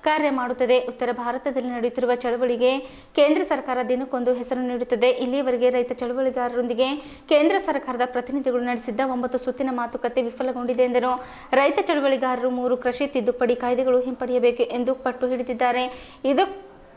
ಕಾರ್ಯ ಮಾಡುತ್ತದೆ. ಉತ್ತರ ಭಾರತದಲ್ಲಿ ನಡೆಯುತ್ತಿರುವ ಚಳವಳಿಗೆ ಕೇಂದ್ರ ಸರ್ಕಾರ ದಿನಕ್ಕೊಂದು ಹೆಸರು ನೀಡುತ್ತದೆ. ಇಲ್ಲಿಯವರೆಗೆ ರೈತ ಚಳವಳಿಗಾರರೊಂದಿಗೆ ಕೇಂದ್ರ ಸರ್ಕಾರದ ಪ್ರತಿನಿಧಿಗಳು ನಡೆಸಿದ್ದ 9 ಸುತ್ತಿನ ಮಾತುಕತೆ ವಿಫಲಗೊಂಡಿದೆ ಎಂದರು. ರೈತ ಚಳವಳಿಗಾರರು 3 ಕೃಷಿ ತಿದ್ದುಪಡಿ ಕಾಯ್ದೆಗಳು ಹಿಂಪಡೆಯಬೇಕು ಎಂದು ಪಟ್ಟು ಹಿಡಿದಿದ್ದಾರೆ.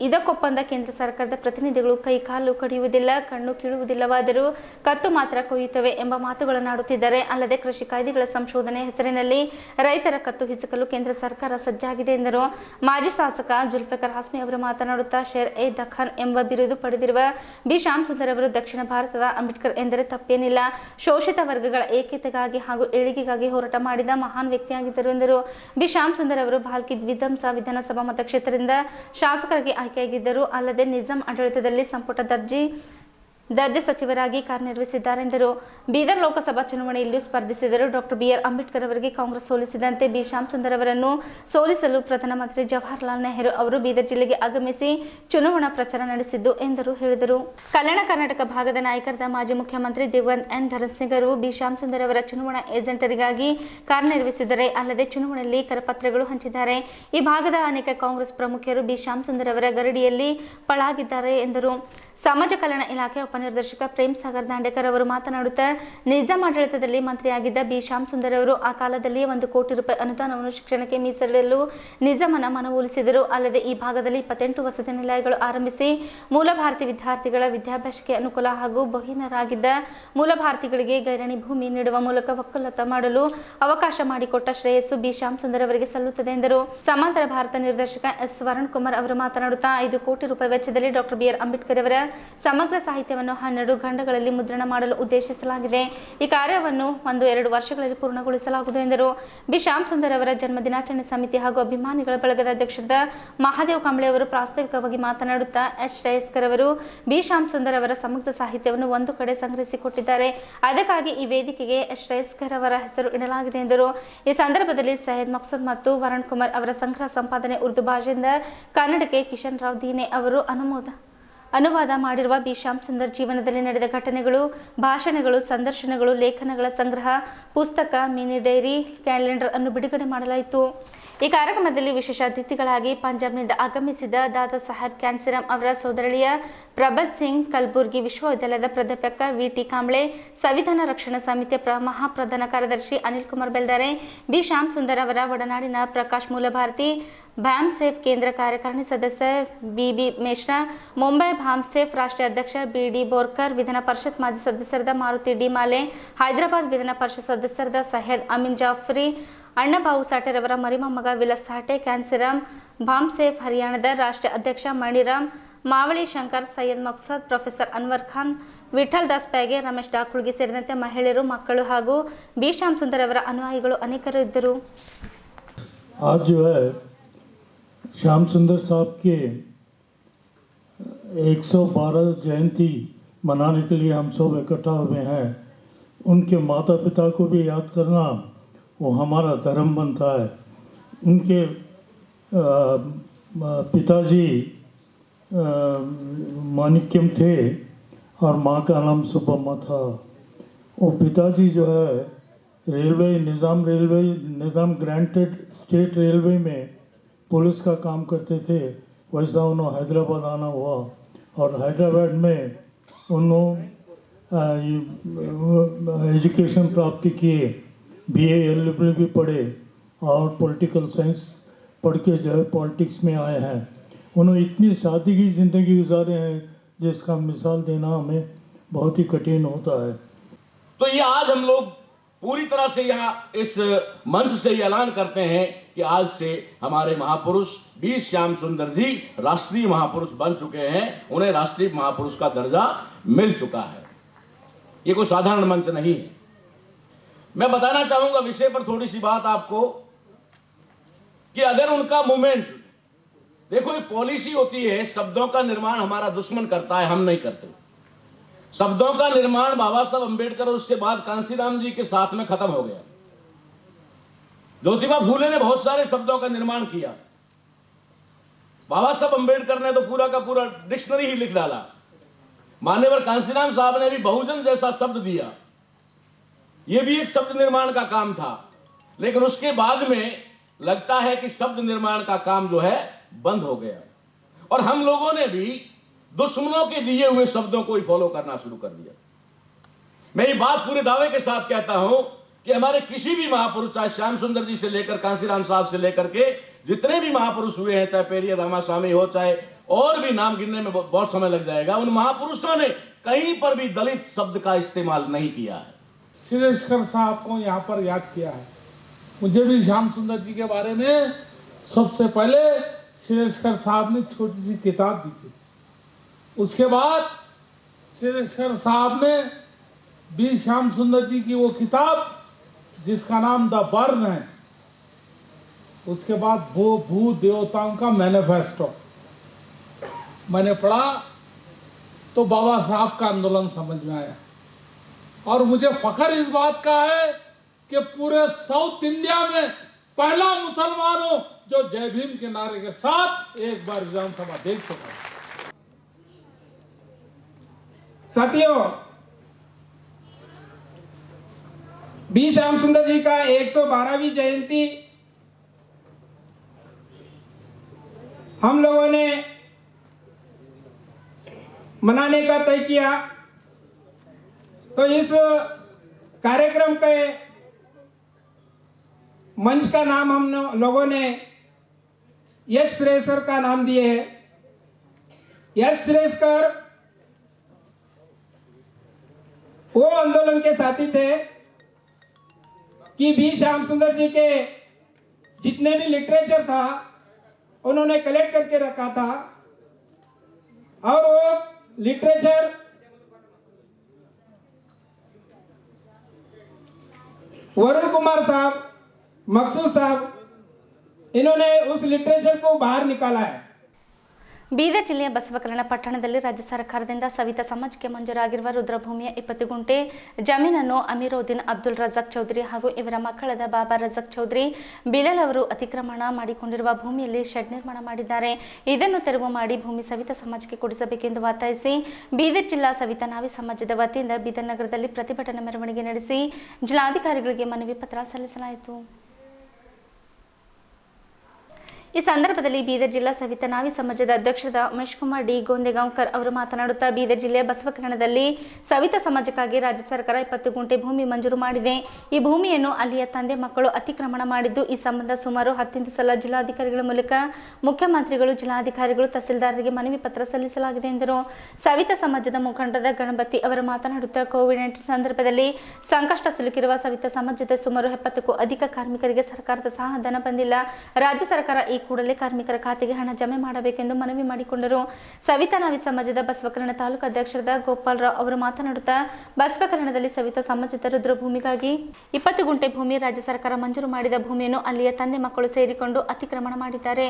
ಇದಕ್ಕೊಪ್ಪಂದ ಕೇಂದ್ರ ಸರ್ಕಾರದ ಪ್ರತಿನಿಧಿಗಳು ಕೈ ಕಾಲು ಕಡಿಯುವುದಿಲ್ಲ, ಕಣ್ಣು ಕೀಳುವುದಿಲ್ಲವಾದರೂ ಕತ್ತು ಮಾತ್ರ ಕೊಯ್ಯುತ್ತವೆ ಎಂಬ ಮಾತುಗಳನ್ನಾಡುತ್ತಿದ್ದಾರೆ. ಅಲ್ಲದೆ ಕೃಷಿ ಕಾಯ್ದೆಗಳ ಸಂಶೋಧನೆ ಹೆಸರಿನಲ್ಲಿ ರೈತರ ಕತ್ತು ಹಿಸುಕಲು ಕೇಂದ್ರ ಸರ್ಕಾರ ಸಜ್ಜಾಗಿದೆ ಎಂದರು. ಮಾಜಿ ಶಾಸಕ ಜುಲ್ಫಿಕರ್ ಹಾಸ್ಮಿ ಅವರು ಮಾತನಾಡುತ್ತಾ, ಶೇರ್ ಎ ದಖನ್ ಎಂಬ ಬಿರುದು ಪಡೆದಿರುವ ಬಿ ಶ್ಯಾಮಸುಂದರ್ ಅವರು ದಕ್ಷಿಣ ಭಾರತದ ಅಂಬೇಡ್ಕರ್ ಎಂದರೆ ತಪ್ಪೇನಿಲ್ಲ. ಶೋಷಿತ ವರ್ಗಗಳ ಏಕತೆಗಾಗಿ ಹಾಗೂ ಏಳಿಗೆಗಾಗಿ ಹೋರಾಟ ಮಾಡಿದ ಮಹಾನ್ ವ್ಯಕ್ತಿಯಾಗಿದ್ದರು ಎಂದರು. ಬಿ ಶ್ಯಾಮಸುಂದರ್ ಅವರು ಭಾಲ್ಕಿ ದ್ವಿದಂಸ ವಿಧಾನಸಭಾ ಮತಕ್ಷೇತ್ರದಿಂದ ಶಾಸಕರಾಗಿ ಆಯ್ಕೆಯಾಗಿದ್ದರು. ಅಲ್ಲದೆ ನಿಜಾಂ ಆಡಳಿತದಲ್ಲಿ ಸಂಪುಟ ದರ್ಜಿ ದರ್ಜೆ ಸಚಿವರಾಗಿ ಕಾರ್ಯನಿರ್ವಹಿಸಿದ್ದಾರೆ ಎಂದರು. ಬೀದರ್ ಲೋಕಸಭಾ ಚುನಾವಣೆಯಲ್ಲೂ ಸ್ಪರ್ಧಿಸಿದರು. ಡಾಕ್ಟರ್ ಬಿಆರ್ ಅಂಬೇಡ್ಕರ್ ಅವರಿಗೆ ಕಾಂಗ್ರೆಸ್ ಸೋಲಿಸಿದಂತೆ ಬಿ ಶ್ಯಾಮಸುಂದರ್ ಅವರನ್ನು ಸೋಲಿಸಲು ಪ್ರಧಾನಮಂತ್ರಿ ಜವಾಹರಲಾಲ್ ನೆಹರು ಅವರು ಬೀದರ್ ಜಿಲ್ಲೆಗೆ ಆಗಮಿಸಿ ಚುನಾವಣಾ ಪ್ರಚಾರ ನಡೆಸಿದ್ದು ಎಂದರು ಹೇಳಿದರು. ಕಲ್ಯಾಣ ಕರ್ನಾಟಕ ಭಾಗದ ನಾಯಕರಾದ ಮಾಜಿ ಮುಖ್ಯಮಂತ್ರಿ ದಿವಂಗತ ಎನ್ ಧರಣ್ ಸಿಂಗ್ ಅವರು ಬಿ ಶ್ಯಾಮಸುಂದರ್ ಅವರ ಚುನಾವಣಾ ಏಜೆಂಟರಿಗಾಗಿ ಕಾರ್ಯನಿರ್ವಹಿಸಿದ್ದಾರೆ. ಅಲ್ಲದೆ ಚುನಾವಣೆಯಲ್ಲಿ ಕರಪತ್ರಗಳು ಹಂಚಿದ್ದಾರೆ. ಈ ಭಾಗದ ಅನೇಕ ಕಾಂಗ್ರೆಸ್ ಪ್ರಮುಖರು ಬಿ ಶ್ಯಾಮಸುಂದರ್ ಅವರ ಗರಡಿಯಲ್ಲಿ ಪಳಾಗಿದ್ದಾರೆ ಎಂದರು. ಸಮಾಜ ಕಲ್ಯಾಣ ಇಲಾಖೆ ಉಪನಿರ್ದೇಶಕ ಪ್ರೇಮ್ ಸಾಗರ್ ದಾಂಡೇಕರ್ ಅವರು ಮಾತನಾಡುತ್ತಾ, ನಿಜಾಮ್ ಆಡಳಿತದಲ್ಲಿ ಮಂತ್ರಿಯಾಗಿದ್ದ ಬಿ ಶ್ಯಾಮಸುಂದರ್ ಅವರು ಆ ಕಾಲದಲ್ಲಿಯೇ 1 ಕೋಟಿ ರೂಪಾಯಿ ಅನುದಾನವನ್ನು ಶಿಕ್ಷಣಕ್ಕೆ ಮೀಸಲಿಡಲು ನಿಜಾಮನ ಮನವೊಲಿಸಿದರು. ಅಲ್ಲದೆ ಈ ಭಾಗದಲ್ಲಿ 28 ವಸತಿ ನಿಲಯಗಳು ಆರಂಭಿಸಿ ಮೂಲ ಭಾರತೀಯ ವಿದ್ಯಾರ್ಥಿಗಳ ವಿದ್ಯಾಭ್ಯಾಸಕ್ಕೆ ಅನುಕೂಲ ಹಾಗೂ ಬಹಿನರಾಗಿದ್ದ ಮೂಲ ಭಾರತೀಯಗಳಿಗೆ ಗೈರಣಿ ಭೂಮಿ ನೀಡುವ ಮೂಲಕ ಒಕ್ಕಲುತ ಮಾಡಲು ಅವಕಾಶ ಮಾಡಿಕೊಟ್ಟ ಶ್ರೇಯಸ್ಸು ಬಿ ಶ್ಯಾಮಸುಂದರ್ ಅವರಿಗೆ ಸಲ್ಲುತ್ತದೆ ಎಂದರು. ಸಮಾಂತರ ಭಾರತ ನಿರ್ದೇಶಕ ಎಸ್ ವರುಣ್ ಕುಮಾರ್ ಅವರು ಮಾತನಾಡುತ್ತಾ, 5 ಕೋಟಿ ರೂಪಾಯಿ ವೆಚ್ಚದಲ್ಲಿ ಡಾಕ್ಟರ್ ಬಿಆರ್ ಅಂಬೇಡ್ಕರ್ ಅವರ ಸಮಗ್ರ ಸಾಹಿತ್ಯವನ್ನು 12 ಖಂಡಗಳಲ್ಲಿ ಮುದ್ರಣ ಮಾಡಲು ಉದ್ದೇಶಿಸಲಾಗಿದೆ. ಈ ಕಾರ್ಯವನ್ನು 1-2 ವರ್ಷಗಳಲ್ಲಿ ಪೂರ್ಣಗೊಳಿಸಲಾಗುವುದು ಎಂದರು. ಬಿ ಶ್ಯಾಮಸುಂದರ್ ಅವರ ಜನ್ಮ ದಿನಾಚರಣೆ ಸಮಿತಿ ಹಾಗೂ ಅಭಿಮಾನಿಗಳ ಬಳಗದ ಅಧ್ಯಕ್ಷರಾದ ಮಹಾದೇವ್ ಕಂಬಳೆ ಅವರು ಪ್ರಾಸ್ತಾವಿಕವಾಗಿ ಮಾತನಾಡುತ್ತಾ, ಎಚ್ ಶ್ರೇಯಸ್ಕರ್ ಅವರು ಬಿ ಶ್ಯಾಮಸುಂದರ್ ಅವರ ಸಮಗ್ರ ಸಾಹಿತ್ಯವನ್ನು ಒಂದು ಕಡೆ ಸಂಗ್ರಹಿಸಿಕೊಟ್ಟಿದ್ದಾರೆ. ಅದಕ್ಕಾಗಿ ಈ ವೇದಿಕೆಗೆ ಎಚ್ ಶ್ರೇಯಸ್ಕರ್ ಅವರ ಹೆಸರು ಇಡಲಾಗಿದೆ ಎಂದರು. ಈ ಸಂದರ್ಭದಲ್ಲಿ ಸೈಯದ್ ಮಕ್ಸೂದ್ ಮತ್ತು ವರುಣ್ ಕುಮಾರ್ ಅವರ ಸಂಗ್ರಹ ಸಂಪಾದನೆ ಉರ್ದು ಭಾಷೆಯಿಂದ ಕನ್ನಡಕ್ಕೆ ಕಿಶನ್ ರಾವ್ ದೀನೆ ಅವರು ಅನುವಾದ ಮಾಡಿರುವ ಬಿ ಶ್ಯಾಮಸುಂದರ್ ಜೀವನದಲ್ಲಿ ನಡೆದ ಘಟನೆಗಳು, ಭಾಷಣಗಳು, ಸಂದರ್ಶನಗಳು, ಲೇಖನಗಳ ಸಂಗ್ರಹ ಪುಸ್ತಕ, ಮಿನಿ ಡೈರಿ, ಕ್ಯಾಲೆಂಡರ್ ಅನ್ನು ಬಿಡುಗಡೆ ಮಾಡಲಾಯಿತು. ಈ ಕಾರ್ಯಕ್ರಮದಲ್ಲಿ ವಿಶೇಷ ಅತಿಥಿಗಳಾಗಿ ಪಂಜಾಬ್ನಿಂದ ಆಗಮಿಸಿದ ದಾದಾ ಸಾಹೇಬ್ ಕ್ಯಾನ್ಸಿರಾಮ್ ಅವರ ಸೋದರಳಿಯ ಪ್ರಬಲ್ ಸಿಂಗ್, ಕಲಬುರ್ಗಿ ವಿಶ್ವವಿದ್ಯಾಲಯದ ಪ್ರಾಧ್ಯಾಪಕ ವಿ.ಟಿ. ಕಾಂಬ್ಳೆ, ಸಂವಿಧಾನ ರಕ್ಷಣಾ ಸಮಿತಿಯ ಮಹಾಪ್ರಧಾನ ಕಾರ್ಯದರ್ಶಿ ಅನಿಲ್ ಕುಮಾರ್ ಬೆಲ್ದಾರೆ, ಬಿ ಶ್ಯಾಮಸುಂದರ್ ಅವರ ಒಡನಾಡಿನ ಪ್ರಕಾಶ್ ಮೂಲಭಾರತಿ, ಭಾಮ್ಸೇಫ್ ಕೇಂದ್ರ ಕಾರ್ಯಕಾರಿಣಿ ಸದಸ್ಯ ಬಿ.ಬಿ. ಮೇಶ್ರಾ, ಮುಂಬೈ ಭಾಮ್ಸೇಫ್ ರಾಷ್ಟ್ರೀಯ ಅಧ್ಯಕ್ಷ ಬಿ.ಡಿ. ಬೋರ್ಕರ್, ವಿಧಾನ ಪರಿಷತ್ ಮಾಜಿ ಸದಸ್ಯರಾದ ಮಾರುತಿ ಡಿ ಮಾಲೆ, ಹೈದರಾಬಾದ್ ವಿಧಾನ ಪರಿಷತ್ ಸದಸ್ಯರಾದ ಸೈಯದ್ ಅಮೀನ್ ಜಾಫ್ರಿ, ಅಣ್ಣಬಾವು ಸಾಟೆ ರವರ ಮರಿಮೊಮ್ಮಗ ವಿಲಾಸ್ ಸಾಟೆ, ಕ್ಯಾನ್ಸಿರಾಮ್, ಭಾಮ್ಸೇಫ್ ಹರಿಯಾಣದ ರಾಷ್ಟ್ರೀಯ ಅಧ್ಯಕ್ಷ ಮಣಿರಾಮ್, ಮಾವಳಿ ಶಂಕರ್, ಸೈಯದ್ ಮಕ್ಸೂದ್, ಪ್ರೊಫೆಸರ್ ಅನ್ವರ್ ಖಾನ್, ವಿಠಲ್ ದಾಸ್ ಪ್ಯಾಗೆ, ರಮೇಶ್ ಡಾಕುಳ್ಗಿ ಸೇರಿದಂತೆ ಮಹಿಳೆಯರು, ಮಕ್ಕಳು ಹಾಗೂ ಬಿ ಶ್ಯಾಮಸುಂದರ್ ಅವರ ಅನುಯಾಯಿಗಳು ಅನೇಕರು ಇದ್ದರು. आज जो है श्याम सुंदर साहब के 112 जयंती मनाने के लिए हम सब इकट्ठा हुए हैं. उनके माता पिता को भी याद करना वो हमारा धर्म बनता है. उनके पिताजी माणिक्यम थे और माँ का नाम सुब्बम्मा था. वो पिताजी जो है निज़ाम ग्रांटेड स्टेट रेलवे में पुलिस का काम करते थे. वैसा उन्होंने हैदराबाद आना हुआ और हैदराबाद में उन्होंने एजुकेशन प्राप्त किए, BA LLB भी पढ़े और पॉलिटिकल साइंस पढ़ के जो है पॉलिटिक्स में आए हैं. उन्होंने इतनी सादगी ज़िंदगी गुजारे हैं जिसका मिसाल देना हमें बहुत ही कठिन होता है. तो ये आज हम लोग पूरी तरह से यहाँ इस मंच से ये ऐलान करते हैं कि आज से हमारे महापुरुष बी श्याम सुंदर जी राष्ट्रीय महापुरुष बन चुके हैं. उन्हें राष्ट्रीय महापुरुष का दर्जा मिल चुका है. ये कोई साधारण मंच नहीं है. मैं बताना चाहूंगा विषय पर थोड़ी सी बात आपको कि अगर उनका मूवमेंट, देखो ये पॉलिसी होती है, शब्दों का निर्माण हमारा दुश्मन करता है, हम नहीं करते. शब्दों का निर्माण बाबा साहब अंबेडकर और उसके बाद कांसीराम जी के साथ में खत्म हो गया. ज्योतिबा फूले ने बहुत सारे शब्दों का निर्माण किया. बाबा साहब अंबेडकर ने तो पूरा का पूरा डिक्शनरी ही लिख डाला. मान्यवर कांसीराम साहब ने भी बहुजन जैसा शब्द दिया. यह भी एक शब्द निर्माण का काम था. लेकिन उसके बाद में लगता है कि शब्द निर्माण का काम जो है बंद हो गया और हम लोगों ने भी दुश्मनों के दिए हुए शब्दों को ही फॉलो करना शुरू कर दिया. मैं ये बात पूरे दावे के साथ कहता हूं कि हमारे किसी भी महापुरुष, चाहे श्याम सुंदर जी से लेकर कांसीराम साहब से लेकर के जितने भी महापुरुष हुए हैं, चाहे पेरिया रामास्वामी हो, चाहे और भी नाम गिनने में बहुत समय लग जाएगा, उन महापुरुषों ने कहीं पर भी दलित शब्द का इस्तेमाल नहीं किया है. सिरेशकर साहब को यहाँ पर याद किया है. मुझे भी श्याम सुंदर जी के बारे में सबसे पहले सिरेशकर साहब ने छोटी सी किताब दी थी. उसके बाद सिरेशकर साहब ने बी श्याम सुंदर जी की वो किताब जिसका नाम द बर्न है, उसके बाद वो भू देवताओं का मैनिफेस्टो मैंने पढ़ा तो तो बाबा साहब का आंदोलन समझ में आया। और मुझे फख्र इस बात का है कि पूरे साउथ इंडिया में पहला मुसलमान हो जो जय भीम के नारे के साथ एक बार विधानसभा देख चुका है। साथियों, बी श्याम सुंदर जी का 112वीं जयंती हम लोगों ने मनाने का तय किया। तो इस कार्यक्रम के मंच का नाम हम लोगों ने एच सुरेशकर का नाम दिए है। एच सुरेशकर वो आंदोलन के साथी थे कि बी श्याम सुंदर जी के जितने भी लिटरेचर था उन्होंने कलेक्ट करके रखा था, और वो लिटरेचर वरुण कुमार साहब, मकसूद साहब, इन्होंने उस लिटरेचर को बाहर निकाला है। ಬೀದರ್ ಜಿಲ್ಲೆಯ ಬಸವಕಲ್ಯಾಣ ಪಟ್ಟಣದಲ್ಲಿ ರಾಜ್ಯ ಸರ್ಕಾರದಿಂದ ಸವಿತಾ ಸಮಾಜಕ್ಕೆ ಮಂಜೂರಾಗಿರುವ ರುದ್ರಭೂಮಿಯ 20 ಗುಂಟೆ ಜಮೀನನ್ನು ಅಮೀರುದ್ದೀನ್ ಅಬ್ದುಲ್ ರಜಾಕ್ ಚೌಧರಿ ಹಾಗೂ ಇವರ ಮಕ್ಕಳಾದ ಬಾಬಾ ರಜಾಕ್ ಚೌಧರಿ ಬಿಲಾಲ್ ಅವರು ಅತಿಕ್ರಮಣ ಮಾಡಿಕೊಂಡಿರುವ ಭೂಮಿಯಲ್ಲಿ ಶೆಡ್ ನಿರ್ಮಾಣ ಮಾಡಿದ್ದಾರೆ. ಇದನ್ನು ತೆರವು ಮಾಡಿ ಭೂಮಿ ಸವಿತಾ ಸಮಾಜಕ್ಕೆ ಕೊಡಿಸಬೇಕೆಂದು ಒತ್ತಾಯಿಸಿ ಬೀದರ್ ಜಿಲ್ಲಾ ಸವಿತಾ ನಾವಿ ಸಮಾಜದ ವತಿಯಿಂದ ಬೀದರ್ ನಗರದಲ್ಲಿ ಪ್ರತಿಭಟನಾ ಮೆರವಣಿಗೆ ನಡೆಸಿ ಜಿಲ್ಲಾಧಿಕಾರಿಗಳಿಗೆ ಮನವಿ ಪತ್ರ ಸಲ್ಲಿಸಲಾಯಿತು. ಈ ಸಂದರ್ಭದಲ್ಲಿ ಬೀದರ್ ಜಿಲ್ಲಾ ಸವಿತಾ ನಾವಿ ಸಮಾಜದ ಅಧ್ಯಕ್ಷರಾದ ಉಮೇಶ್ ಕುಮಾರ್ ಡಿ ಗೋಂದೆಗಾಂವ್ಕರ್ ಅವರು ಮಾತನಾಡುತ್ತಾ, ಬೀದರ್ ಜಿಲ್ಲೆಯ ಬಸವಕಲ್ಯಾಣದಲ್ಲಿ ಸವಿತಾ ಸಮಾಜಕ್ಕಾಗಿ ರಾಜ್ಯ ಸರ್ಕಾರ 20 ಗುಂಟೆ ಭೂಮಿ ಮಂಜೂರು ಮಾಡಿದೆ. ಈ ಭೂಮಿಯನ್ನು ಅಲ್ಲಿಯ ತಂದೆ ಮಕ್ಕಳು ಅತಿಕ್ರಮಣ ಮಾಡಿದ್ದು, ಈ ಸಂಬಂಧ ಸುಮಾರು 10 ಸಲ ಜಿಲ್ಲಾಧಿಕಾರಿಗಳ ಮೂಲಕ ಮುಖ್ಯಮಂತ್ರಿಗಳು, ಜಿಲ್ಲಾಧಿಕಾರಿಗಳು, ತಹಸೀಲ್ದಾರರಿಗೆ ಮನವಿ ಪತ್ರ ಸಲ್ಲಿಸಲಾಗಿದೆ ಎಂದರು. ಸವಿತಾ ಸಮಾಜದ ಮುಖಂಡರಾದ ಗಣಪತಿ ಅವರು ಮಾತನಾಡುತ್ತಾ, ಕೋವಿಡ್-19 ಸಂದರ್ಭದಲ್ಲಿ ಸಂಕಷ್ಟ ಸಿಲುಕಿರುವ ಸವಿತಾ ಸಮಾಜದ ಸುಮಾರು 70ಕ್ಕೂ ಅಧಿಕ ಕಾರ್ಮಿಕರಿಗೆ ಸರ್ಕಾರದ ಸಹಾಯಧನ ಬಂದಿಲ್ಲ. ರಾಜ್ಯ ಸರ್ಕಾರ ಈ ಕೂಡಲೇ ಕಾರ್ಮಿಕರ ಖಾತೆಗೆ ಹಣ ಜಮೆ ಮಾಡಬೇಕೆಂದು ಮನವಿ ಮಾಡಿಕೊಂಡರು. ಸವಿತಾ ನಾವಿ ಸಮಾಜದ ಬಸವಕಲ್ಯಾಣ ತಾಲೂಕು ಅಧ್ಯಕ್ಷರಾದ ಗೋಪಾಲರಾವ್ ಅವರು ಮಾತನಾಡುತ್ತಾ, ಬಸವಕಲ್ಯಾಣದಲ್ಲಿ ಸವಿತಾ ಸಮಾಜದ ರುದ್ರಭೂಮಿಗಾಗಿ 20 ಗುಂಟೆ ಭೂಮಿ ರಾಜ್ಯ ಸರ್ಕಾರ ಮಂಜೂರು ಮಾಡಿದ ಭೂಮಿಯನ್ನು ಅಲ್ಲಿಯ ತಂದೆ ಮಕ್ಕಳು ಸೇರಿಕೊಂಡು ಅತಿಕ್ರಮಣ ಮಾಡಿದ್ದಾರೆ.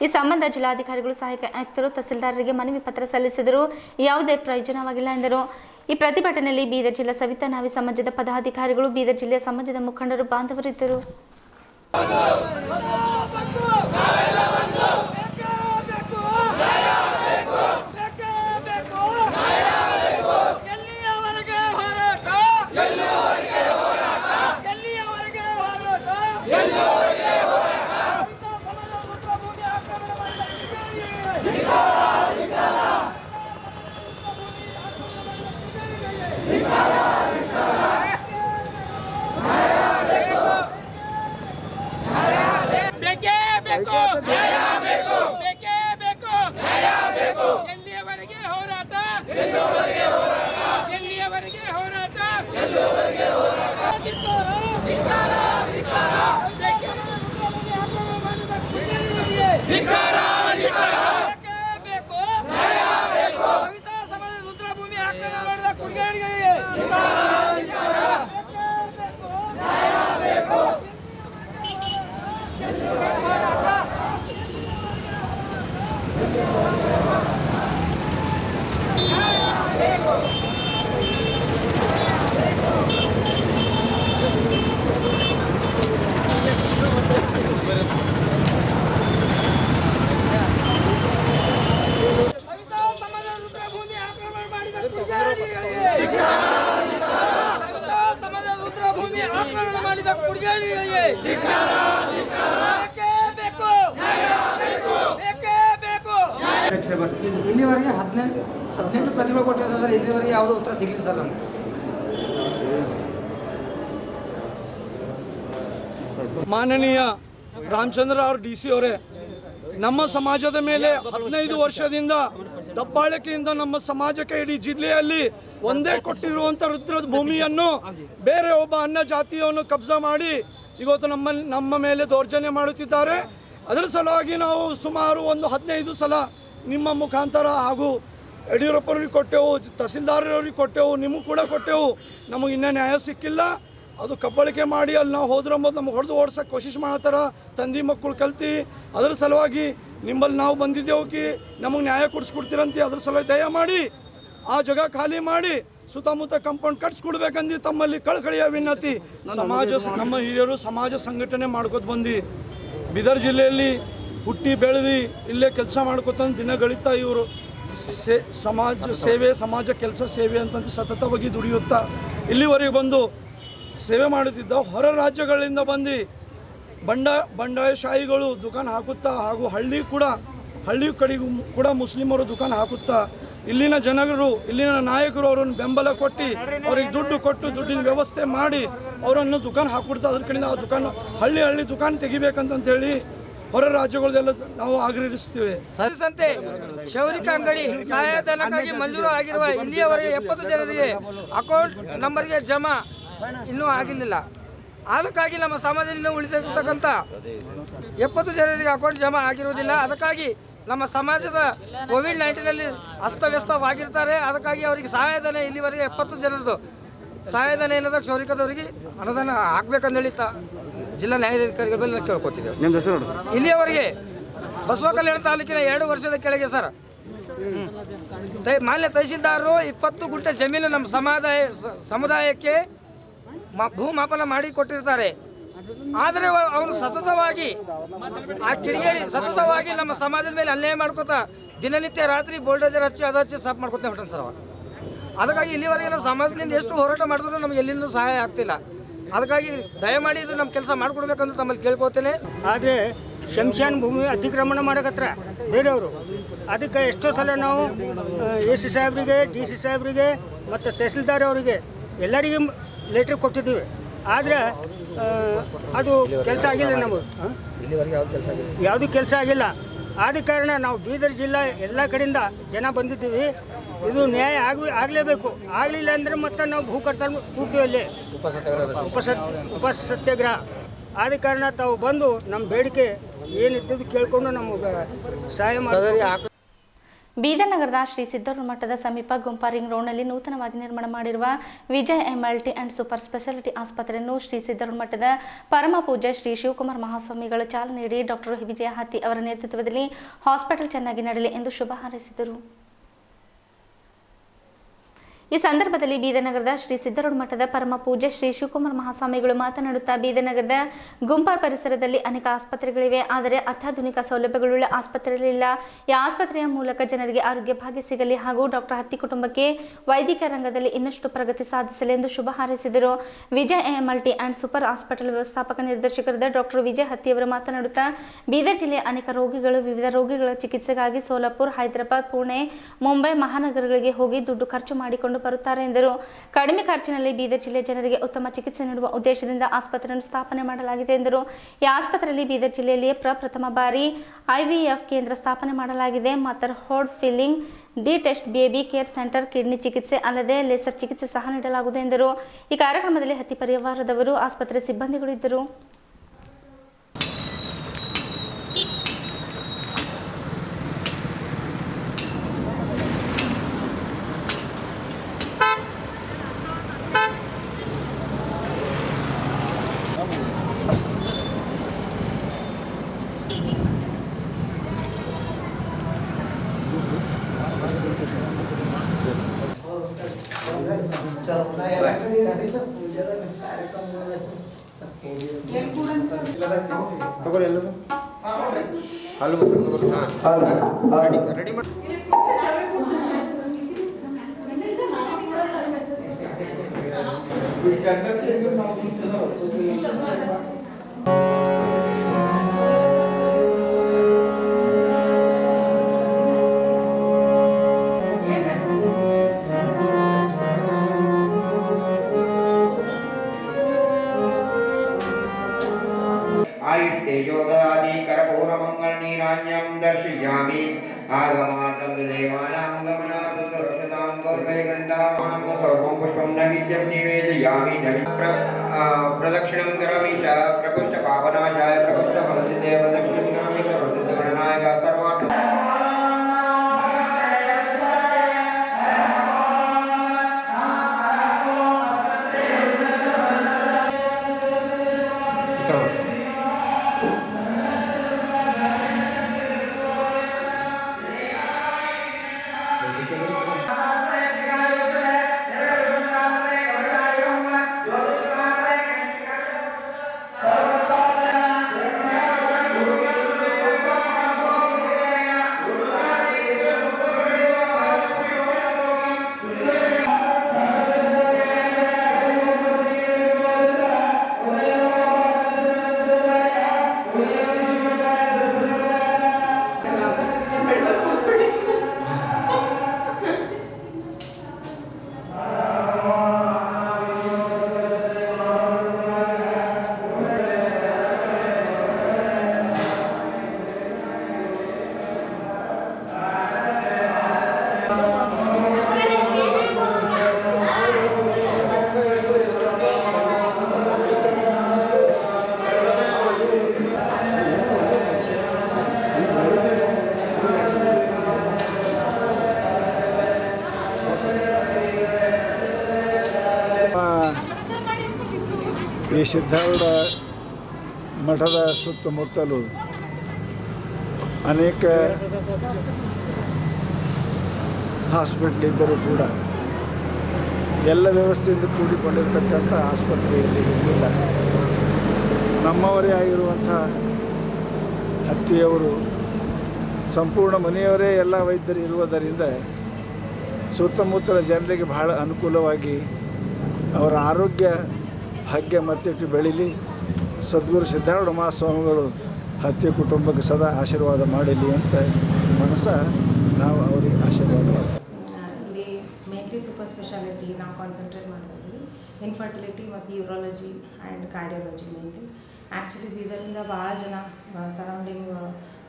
ಈ ಸಂಬಂಧ ಜಿಲ್ಲಾಧಿಕಾರಿಗಳು, ಸಹಾಯಕ ಆಯುಕ್ತರು, ತಹಸೀಲ್ದಾರರಿಗೆ ಮನವಿ ಪತ್ರ ಸಲ್ಲಿಸಿದರೂ ಯಾವುದೇ ಪ್ರಯೋಜನವಾಗಿಲ್ಲ ಎಂದರು. ಈ ಪ್ರತಿಭಟನೆಯಲ್ಲಿ ಬೀದರ್ ಜಿಲ್ಲಾ ಸವಿತಾ ನಾವಿ ಸಮಾಜದ ಪದಾಧಿಕಾರಿಗಳು, ಬೀದರ್ ಜಿಲ್ಲೆಯ ಸಮಾಜದ ಮುಖಂಡರು, ಬಾಂಧವರಿದ್ದರು. ಇಲ್ಲಿವರೆಗೆ 18 ಪ್ರತಿಭೆ ಕೊಟ್ಟಿದ್ದಾರೆ ಸರ್. ಇಲ್ಲಿವರೆಗೆ ಯಾವುದೋ ಉತ್ತರ ಸಿಗಲಿಲ್ಲ ಸರ್ ನಮಗೆ. ಮಾನನೀಯ ರಾಮಚಂದ್ರ ಅವರು DC ಅವರೇ, ನಮ್ಮ ಸಮಾಜದ ಮೇಲೆ 15 ವರ್ಷದಿಂದ ದಬ್ಬಾಳಿಕೆಯಿಂದ ನಮ್ಮ ಸಮಾಜಕ್ಕೆ ಇಡೀ ಜಿಲ್ಲೆಯಲ್ಲಿ ಒಂದೇ ಕೊಟ್ಟಿರುವಂಥ ರುದ್ರ ಭೂಮಿಯನ್ನು ಬೇರೆ ಒಬ್ಬ ಅನ್ಯ ಜಾತಿಯನ್ನು ಕಬ್ಜಾ ಮಾಡಿ ಇವತ್ತು ನಮ್ಮ ಮೇಲೆ ದೌರ್ಜನ್ಯ ಮಾಡುತ್ತಿದ್ದಾರೆ. ಅದರ ಸಲುವಾಗಿ ನಾವು ಸುಮಾರು ಒಂದು 15 ಸಲ ನಿಮ್ಮ ಮುಖಾಂತರ ಹಾಗೂ ಯಡಿಯೂರಪ್ಪನವ್ರಿಗೆ ಕೊಟ್ಟೆವು, ತಹಸೀಲ್ದಾರರವ್ರಿಗೆ ಕೊಟ್ಟೆವು, ನಿಮಗೆ ಕೂಡ ಕೊಟ್ಟೆವು. ನಮಗೆ ಇನ್ನೂ ನ್ಯಾಯ ಸಿಕ್ಕಿಲ್ಲ. ಅದು ಕಬ್ಬಳಿಕೆ ಮಾಡಿ ಅಲ್ಲಿ ನಾವು ಹೋದ್ರಂಬೋದು ನಮಗೆ ಹೊಡೆದು ಓಡ್ಸೋಕ್ಕೆ ಕೋಶಿಶ್ ಮಾಡತ್ತಾರ. ತಂದೆ ಮಕ್ಕಳು ಕಲ್ತು ಅದರ ಸಲುವಾಗಿ ನಿಮ್ಮಲ್ಲಿ ನಾವು ಬಂದಿದ್ದೆವು ಕಿ ನಮಗೆ ನ್ಯಾಯ ಕೊಡಿಸ್ಕೊಡ್ತೀರಂತ. ಅದ್ರ ಸಲುವಾಗಿ ದಯಮಾಡಿ ಆ ಜಾಗ ಖಾಲಿ ಮಾಡಿ ಸುತ್ತಮುತ್ತ ಕಾಂಪೌಂಡ್ ಕಟ್ಸ್ಕೊಡ್ಬೇಕಂದು ತಮ್ಮಲ್ಲಿ ಕಳಕಳಿಯ ವಿನಂತಿ. ನಮ್ಮ ಹಿರಿಯರು ಸಮಾಜ ಸಂಘಟನೆ ಮಾಡ್ಕೊತ ಬಂದು ಬೀದರ್ ಜಿಲ್ಲೆಯಲ್ಲಿ ಹುಟ್ಟಿ ಬೆಳೆದು ಇಲ್ಲೇ ಕೆಲಸ ಮಾಡ್ಕೊತಂದು ದಿನಗಳಿತ ಇವರು ಸಮಾಜ ಕೆಲಸ ಸೇವೆ ಅಂತಂದು ಸತತವಾಗಿ ದುಡಿಯುತ್ತಾ ಇಲ್ಲಿವರೆಗೆ ಬಂದು ಸೇವೆ ಮಾಡುತ್ತಿದ್ದ ಹೊರ ರಾಜ್ಯಗಳಿಂದ ಬಂದು ಬಂಡಾಯಶಾಹಿಗಳು ದುಕಾನ್ ಹಾಕುತ್ತಾ ಹಾಗೂ ಹಳ್ಳಿ ಕಡೆಗೂ ಕೂಡ ಮುಸ್ಲಿಮರು ದುಕಾನ್ ಹಾಕುತ್ತಾ ಇಲ್ಲಿನ ಜನರು ಇಲ್ಲಿನ ನಾಯಕರು ಅವರನ್ನು ಬೆಂಬಲ ಕೊಟ್ಟು ಅವ್ರಿಗೆ ದುಡ್ಡು ಕೊಟ್ಟು ದುಡ್ಡಿನ ವ್ಯವಸ್ಥೆ ಮಾಡಿ ಅವರನ್ನು ದುಕಾನ್ ಹಾಕ್ಬಿಡ್ತಾ ಅದ್ರ ಕಡೆಯಿಂದ ಆ ದುಕಾನು ಹಳ್ಳಿ ದುಕಾನ್ ತೆಗಿಬೇಕಂತೇಳಿ ಹೊರ ರಾಜ್ಯಗಳದೆಲ್ಲ ನಾವು ಆಗ್ರಹಿಸ್ತೀವಿ. ಸಂತೆ ಕ್ಷೌರಿಕ ಅಂಗಡಿ ಸಹಾಯಧನಕ್ಕಾಗಿ ಮಂಜೂರು ಆಗಿರುವ ಇಲ್ಲಿಯವರೆಗೆ 70 ಜನರಿಗೆ ಅಕೌಂಟ್ ನಂಬರ್ಗೆ ಜಮಾ ಇನ್ನೂ ಆಗಿರಲಿಲ್ಲ. ಅದಕ್ಕಾಗಿ ನಮ್ಮ ಸಮಾಜದಲ್ಲಿ ಉಳಿದಿರ್ತಕ್ಕಂಥ 70 ಜನರಿಗೆ ಅಕೌಂಟ್ ಜಮಾ ಆಗಿರುವುದಿಲ್ಲ. ಅದಕ್ಕಾಗಿ ನಮ್ಮ ಸಮಾಜದ ಕೋವಿಡ್-19ನಲ್ಲಿ ಅಸ್ತವ್ಯಸ್ತವಾಗಿರ್ತಾರೆ. ಅದಕ್ಕಾಗಿ ಅವರಿಗೆ ಸಹಾಯಧನ ಇಲ್ಲಿವರೆಗೆ 70 ಜನರದು ಸಹಾಯಧನ ಇಲ್ಲದ ಕ್ಷೌರಿಕದವರಿಗೆ ಅನುದಾನ ಹಾಕ್ಬೇಕಂದೇಳಿ ಜಿಲ್ಲಾ ನ್ಯಾಯಾಧಿಕಾರಿಗಳ ಮೇಲೆ ಕೇಳ್ಕೊತಿದ್ದೇವೆ. ಇಲ್ಲಿಯವರೆಗೆ ಬಸವ ಕಲ್ಯಾಣ ತಾಲೂಕಿನ 2 ವರ್ಷದ ಕೆಳಗೆ ಸರ್ ಮಾನ್ಯ ತಹಸೀಲ್ದಾರರು 20 ಗುಂಟೆ ಜಮೀನು ನಮ್ಮ ಸಮುದಾಯಕ್ಕೆ ಭೂಮಾಪನ ಮಾಡಿ ಕೊಟ್ಟಿರ್ತಾರೆ. ಆದರೆ ಅವನು ಸತತವಾಗಿ ಆ ಕಿಡಿಗೇಡಿ ಸತತವಾಗಿ ನಮ್ಮ ಸಮಾಜದ ಮೇಲೆ ಅನ್ಯಾಯ ಮಾಡ್ಕೋತಾ ದಿನನಿತ್ಯ ರಾತ್ರಿ ಬೋಲ್ಡೇಜರ್ ಹಚ್ಚಿ ಅದು ಹಚ್ಚಿ ಸಾಫ್ ಮಾಡ್ಕೊತಾನೆ ಹೊಟ್ಟೆ ಸರ್. ಅದಕ್ಕಾಗಿ ಇಲ್ಲಿವರೆಗೆ ನಾವು ಸಮಾಜದಿಂದ ಎಷ್ಟು ಹೋರಾಟ ಮಾಡಿದ್ರು ನಮಗೆ ಎಲ್ಲಿಂದೂ ಸಹಾಯ ಆಗ್ತಿಲ್ಲ. ಅದಕ್ಕಾಗಿ ದಯಮಾಡಿ ಇದು ನಮ್ಮ ಕೆಲಸ ಮಾಡಿಕೊಡ್ಬೇಕಂತ ತಮ್ಮಲ್ಲಿ ಕೇಳ್ಕೊತೇನೆ. ಆದರೆ ಶಂಶಾನ್ ಭೂಮಿ ಅತಿಕ್ರಮಣ ಮಾಡಕತ್ರ ಬೇರೆಯವರು. ಅದಕ್ಕೆ ಎಷ್ಟೋ ಸಲ ನಾವು AC ಸಾಹೇಬರಿಗೆ, DC ಸಾಹೇಬರಿಗೆ ಮತ್ತು ತಹಸೀಲ್ದಾರ್ ಅವರಿಗೆ ಎಲ್ಲರಿಗೂ ಲೆಟ್ರ್ ಕೊಟ್ಟಿದ್ದೀವಿ. ಆದರೆ ಅದು ಕೆಲಸ ಆಗಿಲ್ಲ. ನಮಗೆ ಯಾವುದೂ ಕೆಲಸ ಆಗಿಲ್ಲ. ಆದ ಕಾರಣ ನಾವು ಬೀದರ್ ಜಿಲ್ಲಾ ಎಲ್ಲ ಕಡೆಯಿಂದ ಜನ ಬಂದಿದ್ದೀವಿ. ಇದು ನ್ಯಾಯ ಆಗಲೇಬೇಕು. ಆಗಲಿಲ್ಲ ಅಂದರೆ ಮತ್ತೆ ನಾವು ಭೂಕರ್ತನ ಕೂಡ್ತೀವಿ ಅಲ್ಲಿ ಉಪ ಸತ್ಯಾಗ್ರಹ. ಆದ ಕಾರಣ ತಾವು ಬಂದು ನಮ್ಮ ಬೇಡಿಕೆ ಏನಿದ್ದು ಕೇಳಿಕೊಂಡು ನಮಗೆ ಸಹಾಯ ಮಾಡಿ. ಬೀದರ್ ನಗರದ ಶ್ರೀ ಸಿದ್ದರೂಢ ಮಠದ ಸಮೀಪ ಗುಂಪಾ ರಿಂಗ್ ರೋಡ್ನಲ್ಲಿ ನೂತನವಾಗಿ ನಿರ್ಮಾಣ ಮಾಡಿರುವ Vijay MLT and super speciality ಆಸ್ಪತ್ರೆಯನ್ನು ಶ್ರೀ ಸಿದ್ದರೂಢ ಮಠದ ಪರಮ ಪೂಜ್ಯ ಶ್ರೀ ಶಿವಕುಮಾರ ಮಹಾಸ್ವಾಮಿಗಳು ಚಾಲನೆ ನೀಡಿ ಡಾಕ್ಟರ್ ವಿಜಯ ಹತ್ತಿ ಅವರ ನೇತೃತ್ವದಲ್ಲಿ ಹಾಸ್ಪಿಟಲ್ ಚೆನ್ನಾಗಿ ನಡೆಯಲಿ ಎಂದು ಶುಭ ಹಾರೈಸಿದರು. ಈ ಸಂದರ್ಭದಲ್ಲಿ ಬೀದರ್ ನಗರದ ಶ್ರೀ ಸಿದ್ದರೂಢ ಮಠದ ಪರಮ ಪೂಜ್ಯ ಶ್ರೀ ಶಿವಕುಮಾರ ಮಹಾಸ್ವಾಮಿಗಳು ಮಾತನಾಡುತ್ತಾ ಬೀದರ್ ನಗರದ ಗುಂಪಾರ್ ಪರಿಸರದಲ್ಲಿ ಅನೇಕ ಆಸ್ಪತ್ರೆಗಳಿವೆ, ಆದರೆ ಅತ್ಯಾಧುನಿಕ ಸೌಲಭ್ಯಗಳುಳ್ಳ ಆಸ್ಪತ್ರೆಗಳಿಲ್ಲ. ಈ ಆಸ್ಪತ್ರೆಯ ಮೂಲಕ ಜನರಿಗೆ ಆರೋಗ್ಯ ಭಾಗ್ಯ ಸಿಗಲಿ ಹಾಗೂ ಡಾಕ್ಟರ್ ಹತ್ತಿ ಕುಟುಂಬಕ್ಕೆ ವೈದ್ಯಕೀಯ ರಂಗದಲ್ಲಿ ಇನ್ನಷ್ಟು ಪ್ರಗತಿ ಸಾಧಿಸಲಿ ಎಂದು ಶುಭ ಹಾರೈಸಿದರು. Vijay MLT and super hospital ವ್ಯವಸ್ಥಾಪಕ ನಿರ್ದೇಶಕರಾದ ಡಾಕ್ಟರ್ ವಿಜಯ್ ಹತ್ತಿ ಅವರು ಮಾತನಾಡುತ್ತಾ ಬೀದರ್ ಜಿಲ್ಲೆಯ ಅನೇಕ ರೋಗಿಗಳು ವಿವಿಧ ರೋಗಗಳ ಚಿಕಿತ್ಸೆಗಾಗಿ ಸೋಲಾಪುರ್, ಹೈದರಾಬಾದ್, ಪುಣೆ, ಮುಂಬೈ ಮಹಾನಗರಗಳಿಗೆ ಹೋಗಿ ದುಡ್ಡು ಖರ್ಚು ಮಾಡಿಕೊಂಡು ಬರುತ್ತಾರೆ ಎಂದರು. ಕಡಿಮೆ ಖರ್ಚಿನಲ್ಲಿ ಬೀದರ್ ಜಿಲ್ಲೆಯ ಜನರಿಗೆ ಉತ್ತಮ ಚಿಕಿತ್ಸೆ ನೀಡುವ ಉದ್ದೇಶದಿಂದ ಆಸ್ಪತ್ರೆಯನ್ನು ಸ್ಥಾಪನೆ ಮಾಡಲಾಗಿದೆ ಎಂದರು. ಈ ಆಸ್ಪತ್ರೆಯಲ್ಲಿ ಬೀದರ್ ಜಿಲ್ಲೆಯಲ್ಲಿ ಪ್ರಪ್ರಥಮ ಬಾರಿ IVF ಕೇಂದ್ರ ಸ್ಥಾಪನೆ ಮಾಡಲಾಗಿದೆ. Mother hood filling, the test baby care centre, kidney ಚಿಕಿತ್ಸೆ ಅಲ್ಲದೆ ಲೇಸರ್ ಚಿಕಿತ್ಸೆ ಸಹ ನೀಡಲಾಗುವುದು ಎಂದರು. ಈ ಕಾರ್ಯಕ್ರಮದಲ್ಲಿ ಹತ್ತಿ ಪರಿವಾರದವರು, ಆಸ್ಪತ್ರೆ ಸಿಬ್ಬಂದಿಗಳು ಇದ್ದರು. दर्शयामि आगमातं देवानां गमनात् सर्वशतां कर्मैगण्डानन्द सर्वं पुष्पं नैवेद्यं निवेदयामि प्रदक्षिणं करोमि च प्रकोष्ठपावनाशाय प्रकोष्ठफलसिद्धे प्रदक्षिणं करोमि सर्वसिद्धगणनायक सर्वार्थ ಸಿದ್ಧಾರೂಢ ಮಠದ ಸುತ್ತಮುತ್ತಲೂ ಅನೇಕ ಹಾಸ್ಪಿಟ್ಲ್ ಇದ್ದರೂ ಕೂಡ ಎಲ್ಲ ವ್ಯವಸ್ಥೆಯಿಂದ ಕೂಡಿಕೊಂಡಿರ್ತಕ್ಕಂಥ ಆಸ್ಪತ್ರೆಯಲ್ಲಿ ಇರಲಿಲ್ಲ. ನಮ್ಮವರೇ ಆಗಿರುವಂಥ ಹತ್ತಿಯವರು ಸಂಪೂರ್ಣ ಮನೆಯವರೇ ಎಲ್ಲ ವೈದ್ಯರು ಇರುವುದರಿಂದ ಸುತ್ತಮುತ್ತಲ ಜನರಿಗೆ ಬಹಳ ಅನುಕೂಲವಾಗಿ ಅವರ ಆರೋಗ್ಯ ಭಾಗ್ಯ ಮತ್ತಿಟ್ಟು ಬೆಳೀಲಿ. ಸದ್ಗುರು ಸಿದ್ಧಾರೂಢ ಮಹಾಸ್ವಾಮಿಗಳು ಹತ್ಯೆ ಕುಟುಂಬಕ್ಕೆ ಸದಾ ಆಶೀರ್ವಾದ ಮಾಡಲಿ ಅಂತ ಮನಸ ನಾವು ಅವರಿಗೆ ಆಶೀರ್ವಾದ ಮಾಡ್ತೀವಿ. ಇಲ್ಲಿ ಮೇನ್ಲಿ ಸೂಪರ್ ಸ್ಪೆಷಾಲಿಟಿ ನಾವು ಕಾನ್ಸಂಟ್ರೇಟ್ ಮಾಡ್ತಾ ಇದ್ದೀವಿ. ಇನ್ಫರ್ಟಿಲಿಟಿ ಮತ್ತು urology and cardiology mainly. Actually ಬೀದರಿಂದ ಭಾಳ ಜನ ಸರೌಂಡಿಂಗ್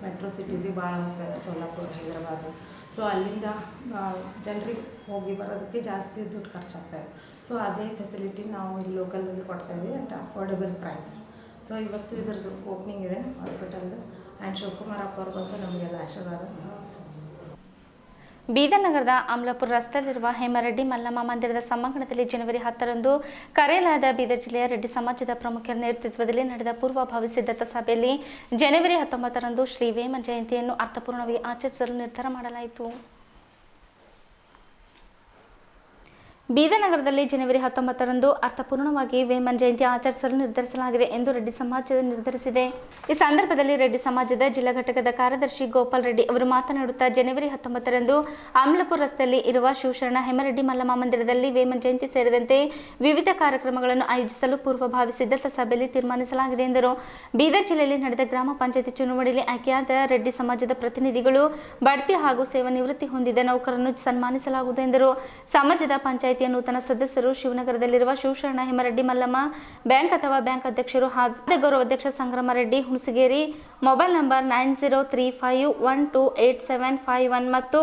ಮೆಟ್ರೋ ಸಿಟೀಸಿಗೆ ಭಾಳ ಹೋಗ್ತಾಯಿದ್ದಾರೆ, ಸೋಲಾಪುರ, ಹೈದರಾಬಾದು. ಸೊ ಅಲ್ಲಿಂದ ಜನರಿಗೆ ಹೋಗಿ ಬರೋದಕ್ಕೆ ಜಾಸ್ತಿ ದುಡ್ಡು ಖರ್ಚಾಗ್ತಾಯಿದೆ. ಸೊ ಅದೇ ಫೆಸಿಲಿಟಿ ನಾವು ಇಲ್ಲಿ ಲೋಕಲಲ್ಲಿ ಕೊಡ್ತಾಯಿದ್ದೀವಿ ಅಟ್ ಅಫೋರ್ಡೆಬಲ್ ಪ್ರೈಸ್. ಸೊ ಇವತ್ತು ಇದರದ್ದು ಓಪನಿಂಗ್ ಇದೆ ಹಾಸ್ಪಿಟಲ್ದು. ಆ್ಯಂಡ್ ಶಿವಕುಮಾರ್ ಅಪ್ಪ ಅವ್ರು ಬಂದು ನಮಗೆಲ್ಲ ಆಶೀರ್ವಾದ ಮಾಡ್ತಾರೆ. ಬೀದರ್ ನಗರದ ಅಮಲಾಪುರ ರಸ್ತೆಯಲ್ಲಿರುವ ಹೇಮರೆಡ್ಡಿ ಮಲ್ಲಮ್ಮ ಮಂದಿರದ ಸಭಾಂಗಣದಲ್ಲಿ ಜನವರಿ 10ರಂದು ಕರೆಯಲಾದ ಬೀದರ್ ಜಿಲ್ಲೆಯ ರೆಡ್ಡಿ ಸಮಾಜದ ಪ್ರಮುಖರ ನೇತೃತ್ವದಲ್ಲಿ ನಡೆದ ಪೂರ್ವಭಾವಿ ಸಿದ್ಧತಾ ಸಭೆಯಲ್ಲಿ ಜನವರಿ 19ರಂದು ಶ್ರೀ ವೇಮನ ಜಯಂತಿಯನ್ನು ಅರ್ಥಪೂರ್ಣವಾಗಿ ಆಚರಿಸಲು ನಿರ್ಧಾರ ಮಾಡಲಾಯಿತು. ಬೀದರ್ ನಗರದಲ್ಲಿ ಜನವರಿ 19ರಂದು ಅರ್ಥಪೂರ್ಣವಾಗಿ ವೇಮನ ಜಯಂತಿ ಆಚರಿಸಲು ನಿರ್ಧರಿಸಲಾಗಿದೆ ಎಂದು ರೆಡ್ಡಿ ಸಮಾಜ ನಿರ್ಧರಿಸಿದೆ. ಈ ಸಂದರ್ಭದಲ್ಲಿ ರೆಡ್ಡಿ ಸಮಾಜದ ಜಿಲ್ಲಾ ಘಟಕದ ಕಾರ್ಯದರ್ಶಿ ಗೋಪಾಲ್ ರೆಡ್ಡಿ ಅವರು ಮಾತನಾಡುತ್ತಾ, ಜನವರಿ 19ರಂದು ಅಮಲಾಪುರ ರಸ್ತೆಯಲ್ಲಿ ಇರುವ ಶಿವಶರಣ ಹೇಮರೆಡ್ಡಿ ಮಲ್ಲಮ್ಮ ಮಂದಿರದಲ್ಲಿ ವೇಮನ ಜಯಂತಿ ಸೇರಿದಂತೆ ವಿವಿಧ ಕಾರ್ಯಕ್ರಮಗಳನ್ನು ಆಯೋಜಿಸಲು ಪೂರ್ವಭಾವಿ ಸಿದ್ಧತಾ ಸಭೆಯಲ್ಲಿ ತೀರ್ಮಾನಿಸಲಾಗಿದೆ ಎಂದರು. ಬೀದರ್ ಜಿಲ್ಲೆಯಲ್ಲಿ ನಡೆದ ಗ್ರಾಮ ಪಂಚಾಯತಿ ಚುನಾವಣೆಯಲ್ಲಿ ಆಯ್ಕೆಯಾದ ರೆಡ್ಡಿ ಸಮಾಜದ ಪ್ರತಿನಿಧಿಗಳು ಬಡ್ತಿ ಹಾಗೂ ಸೇವಾ ನಿವೃತ್ತಿ ಹೊಂದಿದ ನೌಕರರನ್ನು ಸನ್ಮಾನಿಸಲಾಗುವುದು ಎಂದರು. ಸಮಾಜದ ಪಂಚಾಯತ್ ನೂತನ ಸದಸ್ಯರು ಶಿವನಗರದಲ್ಲಿರುವ ಶಿವಶರಣ ಹೇಮರೆಡ್ಡಿ ಮಲ್ಲಮ್ಮ ಬ್ಯಾಂಕ್ ಅಥವಾ ಬ್ಯಾಂಕ್ ಅಧ್ಯಕ್ಷರು ಹಾಗೂ ಗೌರವಾಧ್ಯಕ್ಷ ಸಂಗ್ರಾಮ ರೆಡ್ಡಿ ಹುಣಸಗೇರಿ, ಮೊಬೈಲ್ ನಂಬರ್ 9035128751 ಮತ್ತು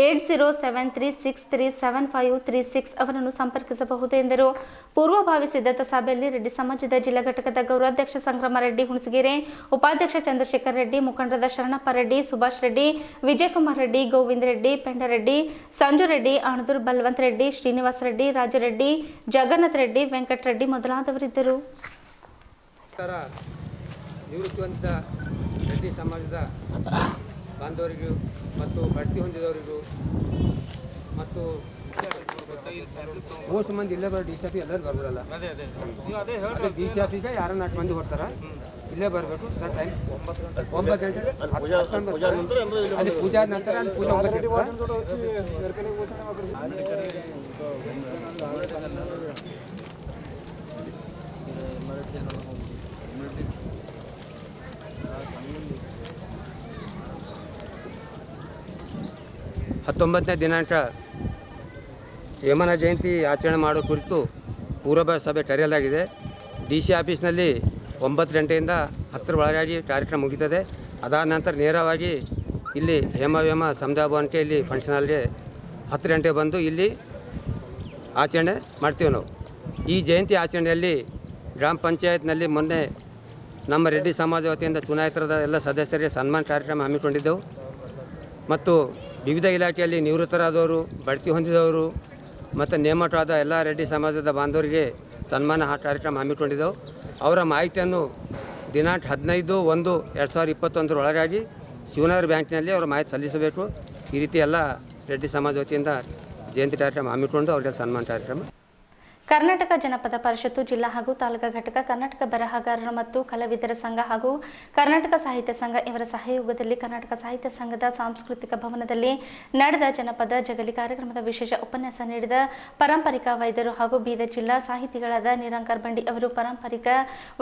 8073637536 ಅವರನ್ನು ಸಂಪರ್ಕಿಸಬಹುದು ಎಂದರು. ಪೂರ್ವಭಾವಿ ಸಿದ್ಧತಾ ಸಭೆಯಲ್ಲಿ ರೆಡ್ಡಿ ಸಮಾಜದ ಜಿಲ್ಲಾ ಘಟಕದ ಗೌರವಾಧ್ಯಕ್ಷ ಸಂಗ್ರಾಮ ರೆಡ್ಡಿ ಹುಣಸಗೇರಿ, ಉಪಾಧ್ಯಕ್ಷ ಚಂದ್ರಶೇಖರ್ ರೆಡ್ಡಿ, ಮುಖಂಡರಾದ ಶರಣಪ್ಪ ರೆಡ್ಡಿ, ಸುಭಾಷ್ ರೆಡ್ಡಿ, ವಿಜಯಕುಮಾರ್ ರೆಡ್ಡಿ, ಗೋವಿಂದ ರೆಡ್ಡಿ, ಪೆಂಡರೆಡ್ಡಿ, ಸಂಜು ರೆಡ್ಡಿ, ಆಣದೂರ್ ಬಲವಂತ್ ರೆಡ್ಡಿ, ಶ್ರೀನಿವಾಸ ರೆಡ್ಡಿ, ರಾಜರೆಡ್ಡಿ, ಜಗನ್ನಾಥ್ ರೆಡ್ಡಿ, ವೆಂಕಟರೆಡ್ಡಿ ಮೊದಲಾದವರಿದ್ದರು. ನಿವೃತ್ತಿ ಹೊಂದಿದ ರೆಡ್ಡಿ ಸಮಾಜದ ಬಾಂಧವರಿಗೂ ಮತ್ತು ಬಡ್ತಿ ಹೊಂದಿದವರಿಗೂ ಮತ್ತು ಮೋಸ್ಟ್ ಮಂದಿ ಇಲ್ಲೇ ಬರೋ ಡಿ ಸಿ ಆಫೀಸ್ ಎಲ್ಲರೂ ಬರ್ಬಿಡಲ್ಲ. ಡಿ ಸಿ ಆಫೀಸ್ಗೆ ಯಾರು 4 ಮಂದಿ ಹೊರ್ತಾರೆ, ಇಲ್ಲೇ ಬರಬೇಕು. ಸರ್ ಟೈಮ್ 9 ಗಂಟೆ ಅಲ್ಲಿ ಪೂಜಾ ನಂತರ ಅಲ್ಲಿ ಪೂಜೆ 9 ಗಂಟೆ. ಹತ್ತೊಂಬತ್ತನೇ ದಿನಾಂಕ ವೇಮನ ಜಯಂತಿ ಆಚರಣೆ ಮಾಡೋ ಕುರಿತು ಪೂರ್ವಭಾವಿ ಸಭೆ ಕರೆಯಲಾಗಿದೆ. ಡಿ ಸಿ ಆಫೀಸ್ನಲ್ಲಿ 9 ಗಂಟೆಯಿಂದ 10 ಒಳಗಾಗಿ ಕಾರ್ಯಕ್ರಮ ಮುಗಿತದೆ. ಅದಾದ ನಂತರ ನೇರವಾಗಿ ಇಲ್ಲಿ ಹೇಮ ಸಮುದಾಯ ಭವನಕ್ಕೆ ಇಲ್ಲಿ ಫಂಕ್ಷನ್ ಹಾಲ್ಗೆ 10 ಗಂಟೆ ಬಂದು ಇಲ್ಲಿ ಆಚರಣೆ ಮಾಡ್ತೀವಿ ನಾವು. ಈ ಜಯಂತಿ ಆಚರಣೆಯಲ್ಲಿ ಗ್ರಾಮ ಪಂಚಾಯತ್ನಲ್ಲಿ ಮೊನ್ನೆ ನಮ್ಮ ರೆಡ್ಡಿ ಸಮಾಜ ವತಿಯಿಂದ ಚುನಾಯಿತರಾದ ಎಲ್ಲ ಸದಸ್ಯರಿಗೆ ಸನ್ಮಾನ ಕಾರ್ಯಕ್ರಮ ಹಮ್ಮಿಕೊಂಡಿದ್ದೆವು ಮತ್ತು ವಿವಿಧ ಇಲಾಖೆಯಲ್ಲಿ ನಿವೃತ್ತರಾದವರು, ಬಡ್ತಿ ಹೊಂದಿದವರು ಮತ್ತು ನೇಮಕವಾದ ಎಲ್ಲ ರೆಡ್ಡಿ ಸಮಾಜದ ಬಾಂಧವರಿಗೆ ಸನ್ಮಾನ ಕಾರ್ಯಕ್ರಮ ಹಮ್ಮಿಕೊಂಡಿದ್ದೆವು. ಅವರ ಮಾಹಿತಿಯನ್ನು ದಿನಾಂಕ 15/1/2021 ಒಳಗಾಗಿ ಶಿವನಗರ ಬ್ಯಾಂಕ್ನಲ್ಲಿ ಅವರ ಮಾಹಿತಿ ಸಲ್ಲಿಸಬೇಕು. ಈ ರೀತಿ ಎಲ್ಲ ರೆಡ್ಡಿ ಸಮಾಜ ವತಿಯಿಂದ ಜಯಂತಿ ಕಾರ್ಯಕ್ರಮ ಹಮ್ಮಿಕೊಂಡು ಅವರಿಗೆ ಸನ್ಮಾನ ಕಾರ್ಯಕ್ರಮ. ಕರ್ನಾಟಕ ಜನಪದ ಪರಿಷತ್ತು ಜಿಲ್ಲಾ ಹಾಗೂ ತಾಲೂಕಾ ಘಟಕ, ಕರ್ನಾಟಕ ಬರಹಗಾರರ ಮತ್ತು ಕಲಾವಿದರ ಸಂಘ ಹಾಗೂ ಕರ್ನಾಟಕ ಸಾಹಿತ್ಯ ಸಂಘ ಇವರ ಸಹಯೋಗದಲ್ಲಿ ಕರ್ನಾಟಕ ಸಾಹಿತ್ಯ ಸಂಘದ ಸಾಂಸ್ಕೃತಿಕ ಭವನದಲ್ಲಿ ನಡೆದ ಜನಪದ ಜಗಲಿ ಕಾರ್ಯಕ್ರಮದ ವಿಶೇಷ ಉಪನ್ಯಾಸ ನೀಡಿದ ಪಾರಂಪರಿಕ ವೈದ್ಯರು ಹಾಗೂ ಬೀದರ್ ಜಿಲ್ಲಾ ಸಾಹಿತಿಗಳಾದ ನಿರಂಕರ್ ಬಂಡಿ ಅವರು ಪಾರಂಪರಿಕ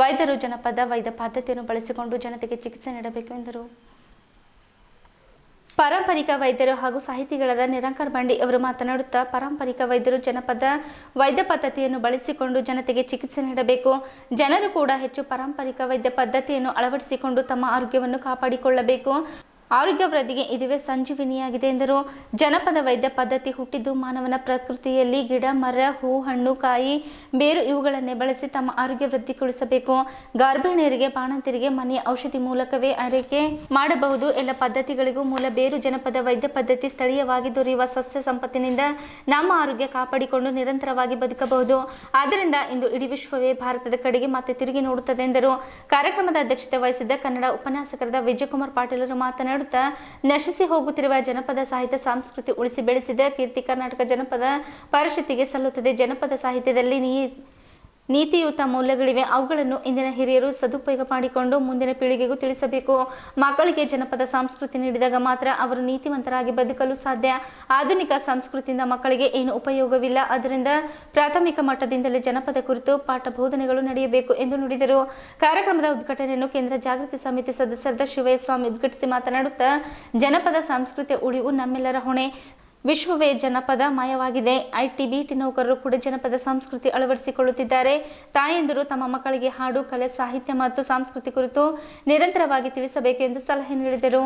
ವೈದ್ಯರು ಜನಪದ ವೈದ್ಯ ಪದ್ಧತಿಯನ್ನು ಬಳಸಿಕೊಂಡು ಜನತೆಗೆ ಚಿಕಿತ್ಸೆ ನೀಡಬೇಕು ಎಂದರು. ಪಾರಂಪರಿಕ ವೈದ್ಯರು ಹಾಗೂ ಸಾಹಿತಿಗಳಾದ ನಿರಂಕರ್ ಬಂಡಿ ಅವರು ಮಾತನಾಡುತ್ತಾ, ಪಾರಂಪರಿಕ ವೈದ್ಯರು ಜನಪದ ವೈದ್ಯ ಪದ್ಧತಿಯನ್ನು ಬಳಸಿಕೊಂಡು ಜನತೆಗೆ ಚಿಕಿತ್ಸೆ ನೀಡಬೇಕು. ಜನರು ಕೂಡ ಹೆಚ್ಚು ಪಾರಂಪರಿಕ ವೈದ್ಯ ಪದ್ಧತಿಯನ್ನು ಅಳವಡಿಸಿಕೊಂಡು ತಮ್ಮ ಆರೋಗ್ಯವನ್ನು ಕಾಪಾಡಿಕೊಳ್ಳಬೇಕು. ಆರೋಗ್ಯ ವೃದ್ಧಿಗೆ ಇದುವೇ ಸಂಜೀವಿನಿಯಾಗಿದೆ ಎಂದರು. ಜನಪದ ವೈದ್ಯ ಪದ್ಧತಿ ಹುಟ್ಟಿದ್ದು ಮಾನವನ ಪ್ರಕೃತಿಯಲ್ಲಿ ಗಿಡ, ಮರ, ಹೂ, ಹಣ್ಣು, ಕಾಯಿ, ಬೇರು ಇವುಗಳನ್ನೇ ಬಳಸಿ ತಮ್ಮ ಆರೋಗ್ಯ ವೃದ್ಧಿಗೊಳಿಸಬೇಕು. ಗರ್ಭಿಣಿಯರಿಗೆ, ಬಾಣಂತಿಯರಿಗೆ ಮನೆಯ ಔಷಧಿ ಮೂಲಕವೇ ಆರೈಕೆ ಮಾಡಬಹುದು. ಎಲ್ಲ ಪದ್ಧತಿಗಳಿಗೂ ಮೂಲ ಬೇರು ಜನಪದ ವೈದ್ಯ ಪದ್ಧತಿ. ಸ್ಥಳೀಯವಾಗಿ ದೊರೆಯುವ ಸಸ್ಯ ಸಂಪತ್ತಿನಿಂದ ನಮ್ಮ ಆರೋಗ್ಯ ಕಾಪಾಡಿಕೊಂಡು ನಿರಂತರವಾಗಿ ಬದುಕಬಹುದು. ಆದ್ದರಿಂದ ಇಂದು ಇಡೀ ವಿಶ್ವವೇ ಭಾರತದ ಕಡೆಗೆ ಮತ್ತೆ ತಿರುಗಿ ನೋಡುತ್ತದೆ ಎಂದರು. ಕಾರ್ಯಕ್ರಮದ ಅಧ್ಯಕ್ಷತೆ ವಹಿಸಿದ್ದ ಕನ್ನಡ ಉಪನ್ಯಾಸಕರಾದ ವಿಜಯಕುಮಾರ್ ಪಾಟೀಲರು ಮಾತನಾಡುತ್ತಾ ನಶಿಸಿ ಹೋಗುತ್ತಿರುವ ಜನಪದ ಸಾಹಿತ್ಯ ಸಂಸ್ಕೃತಿ ಉಳಿಸಿ ಬೆಳೆಸಿದ ಕೀರ್ತಿ ಕರ್ನಾಟಕ ಜನಪದ ಪರಿಷತ್ತಿಗೆ ಸಲ್ಲುತ್ತದೆ. ಜನಪದ ಸಾಹಿತ್ಯದಲ್ಲಿ ನೀತಿಯುತ ಮೌಲ್ಯಗಳಿವೆ. ಅವುಗಳನ್ನು ಇಂದಿನ ಹಿರಿಯರು ಸದುಪಯೋಗ ಮಾಡಿಕೊಂಡು ಮುಂದಿನ ಪೀಳಿಗೆಗೂ ತಿಳಿಸಬೇಕು. ಮಕ್ಕಳಿಗೆ ಜನಪದ ಸಂಸ್ಕೃತಿ ನೀಡಿದಾಗ ಮಾತ್ರ ಅವರು ನೀತಿವಂತರಾಗಿ ಬದುಕಲು ಸಾಧ್ಯ. ಆಧುನಿಕ ಸಂಸ್ಕೃತಿಯಿಂದ ಮಕ್ಕಳಿಗೆ ಏನು ಉಪಯೋಗವಿಲ್ಲ. ಆದ್ದರಿಂದ ಪ್ರಾಥಮಿಕ ಮಟ್ಟದಿಂದಲೇ ಜನಪದ ಕುರಿತು ಪಾಠ ಬೋಧನೆಗಳು ನಡೆಯಬೇಕು ಎಂದು ನುಡಿದರು. ಕಾರ್ಯಕ್ರಮದ ಉದ್ಘಾಟನೆಯನ್ನು ಕೇಂದ್ರ ಜಾಗೃತಿ ಸಮಿತಿ ಸದಸ್ಯರಾದ ಶಿವಯ್ಯ ಸ್ವಾಮಿ ಉದ್ಘಾಟಿಸಿ ಮಾತನಾಡುತ್ತಾ ಜನಪದ ಸಂಸ್ಕೃತಿಯ ಉಳಿವು ನಮ್ಮೆಲ್ಲರ ಹೊಣೆ. ವಿಶ್ವವೇ ಜನಪದ ಮಯವಾಗಿದೆ. ಐಟಿ, ಬಿಟಿ ನೌಕರರು ಕೂಡ ಜನಪದ ಸಂಸ್ಕೃತಿ ಅಳವಡಿಸಿಕೊಳ್ಳುತ್ತಿದ್ದಾರೆ. ತಾಯಂದಿರು ತಮ್ಮ ಮಕ್ಕಳಿಗೆ ಹಾಡು, ಕಲೆ, ಸಾಹಿತ್ಯ ಮತ್ತು ಸಂಸ್ಕೃತಿ ಕುರಿತು ನಿರಂತರವಾಗಿ ತಿಳಿಸಬೇಕು ಎಂದು ಸಲಹೆ ನೀಡಿದರು.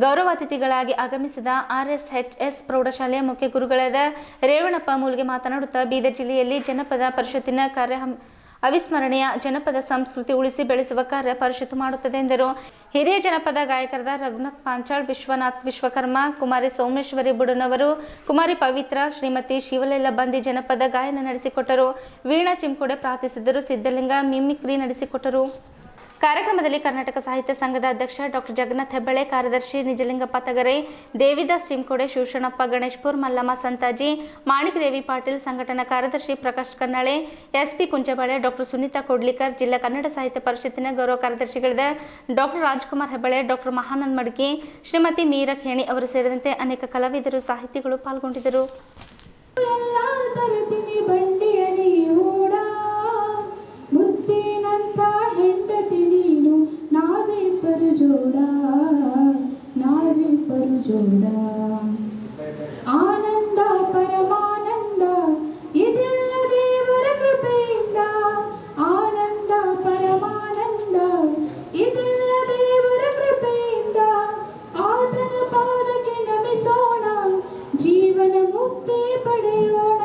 ಗೌರವಾತಿಥಿಗಳಾಗಿ ಆಗಮಿಸಿದ RSHS ಪ್ರೌಢಶಾಲೆಯ ಮುಖ್ಯ ಗುರುಗಳಾದ ರೇವಣಪ್ಪ ಮೂಲ್ಗೆ ಮಾತನಾಡುತ್ತಾ ಬೀದರ್ ಜಿಲ್ಲೆಯಲ್ಲಿ ಜನಪದ ಪರಿಷತ್ತಿನ ಕಾರ್ಯ ಅವಿಸ್ಮರಣೀಯ. ಜನಪದ ಸಂಸ್ಕೃತಿ ಉಳಿಸಿ ಬೆಳೆಸುವ ಕಾರ್ಯ ಪರಿಷತ್ತು ಮಾಡುತ್ತದೆ ಎಂದರು. ಹಿರಿಯ ಜನಪದ ಗಾಯಕರಾದ ರಘುನಾಥ್ ಪಾಂಚಾಳ್, ವಿಶ್ವನಾಥ್ ವಿಶ್ವಕರ್ಮ, ಕುಮಾರಿ ಸೋಮೇಶ್ವರಿ ಬುಡನವರು, ಕುಮಾರಿ ಪವಿತ್ರ, ಶ್ರೀಮತಿ ಶಿವಲೀಲಾ ಬಂದಿ ಜನಪದ ಗಾಯನ ನಡೆಸಿಕೊಟ್ಟರು. ವೀಣಾ ಚಿಂಕೋಡೆ ಪ್ರಾರ್ಥಿಸಿದರು. ಸಿದ್ದಲಿಂಗ ಮಿಮಿಕ್ರಿ ನಡೆಸಿಕೊಟ್ಟರು. ಕಾರ್ಯಕ್ರಮದಲ್ಲಿ ಕರ್ನಾಟಕ ಸಾಹಿತ್ಯ ಸಂಘದ ಅಧ್ಯಕ್ಷ ಡಾಕ್ಟರ್ ಜಗನ್ನಾಥ್ ಹೆಬ್ಬಳೆ, ಕಾರ್ಯದರ್ಶಿ ನಿಜಲಿಂಗಪ್ಪ ತಗರೆ, ದೇವಿದಾಸ್ ಚಿಂಕೋಡೆ, ಶಿವಶರಣಪ್ಪ ಗಣೇಶ್ಪುರ್, ಮಲ್ಲಮ್ಮ ಸಂತಾಜಿ, ಮಾಣಿಕದೇವಿ ಪಾಟೀಲ್, ಸಂಘಟನಾ ಕಾರ್ಯದರ್ಶಿ ಪ್ರಕಾಶ್ ಕನ್ನಾಳೆ, SP ಕುಂಚಬಾಳೆ, ಡಾಕ್ಟರ್ ಸುನೀತಾ ಕೊಡ್ಲಿಕರ್, ಜಿಲ್ಲಾ ಕನ್ನಡ ಸಾಹಿತ್ಯ ಪರಿಷತ್ತಿನ ಗೌರವ ಕಾರ್ಯದರ್ಶಿಗಳಾದ ಡಾಕ್ಟರ್ ರಾಜ್ಕುಮಾರ್ ಹೆಬ್ಬಳೆ, ಡಾಕ್ಟರ್ ಮಹಾನಂದ್ ಮಡ್ಕಿ, ಶ್ರೀಮತಿ ಮೀರಾ ಖೇಣಿ ಅವರು ಸೇರಿದಂತೆ ಅನೇಕ ಕಲಾವಿದರು, ಸಾಹಿತಿಗಳು ಪಾಲ್ಗೊಂಡಿದ್ದರು. ಮುತ್ತಿನಂಥ ಹೆಂಡತಿ ನೀನು, ನಾವಿಬ್ಬರು ಜೋಡ, ನಾವಿಬ್ಬರು ಜೋಡ. ಆನಂದ ಪರಮಾನಂದ ಇದೆಲ್ಲ ದೇವರ ಕೃಪೆಯಿಂದ. ಆನಂದ ಪರಮಾನಂದ ಇದೆಲ್ಲ ದೇವರ ಕೃಪೆಯಿಂದ. ಆತನ ಪಾದಕ್ಕೆ ನಮಿಸೋಣ, ಜೀವನ ಮುಕ್ತಿ ಪಡೆಯೋಣ.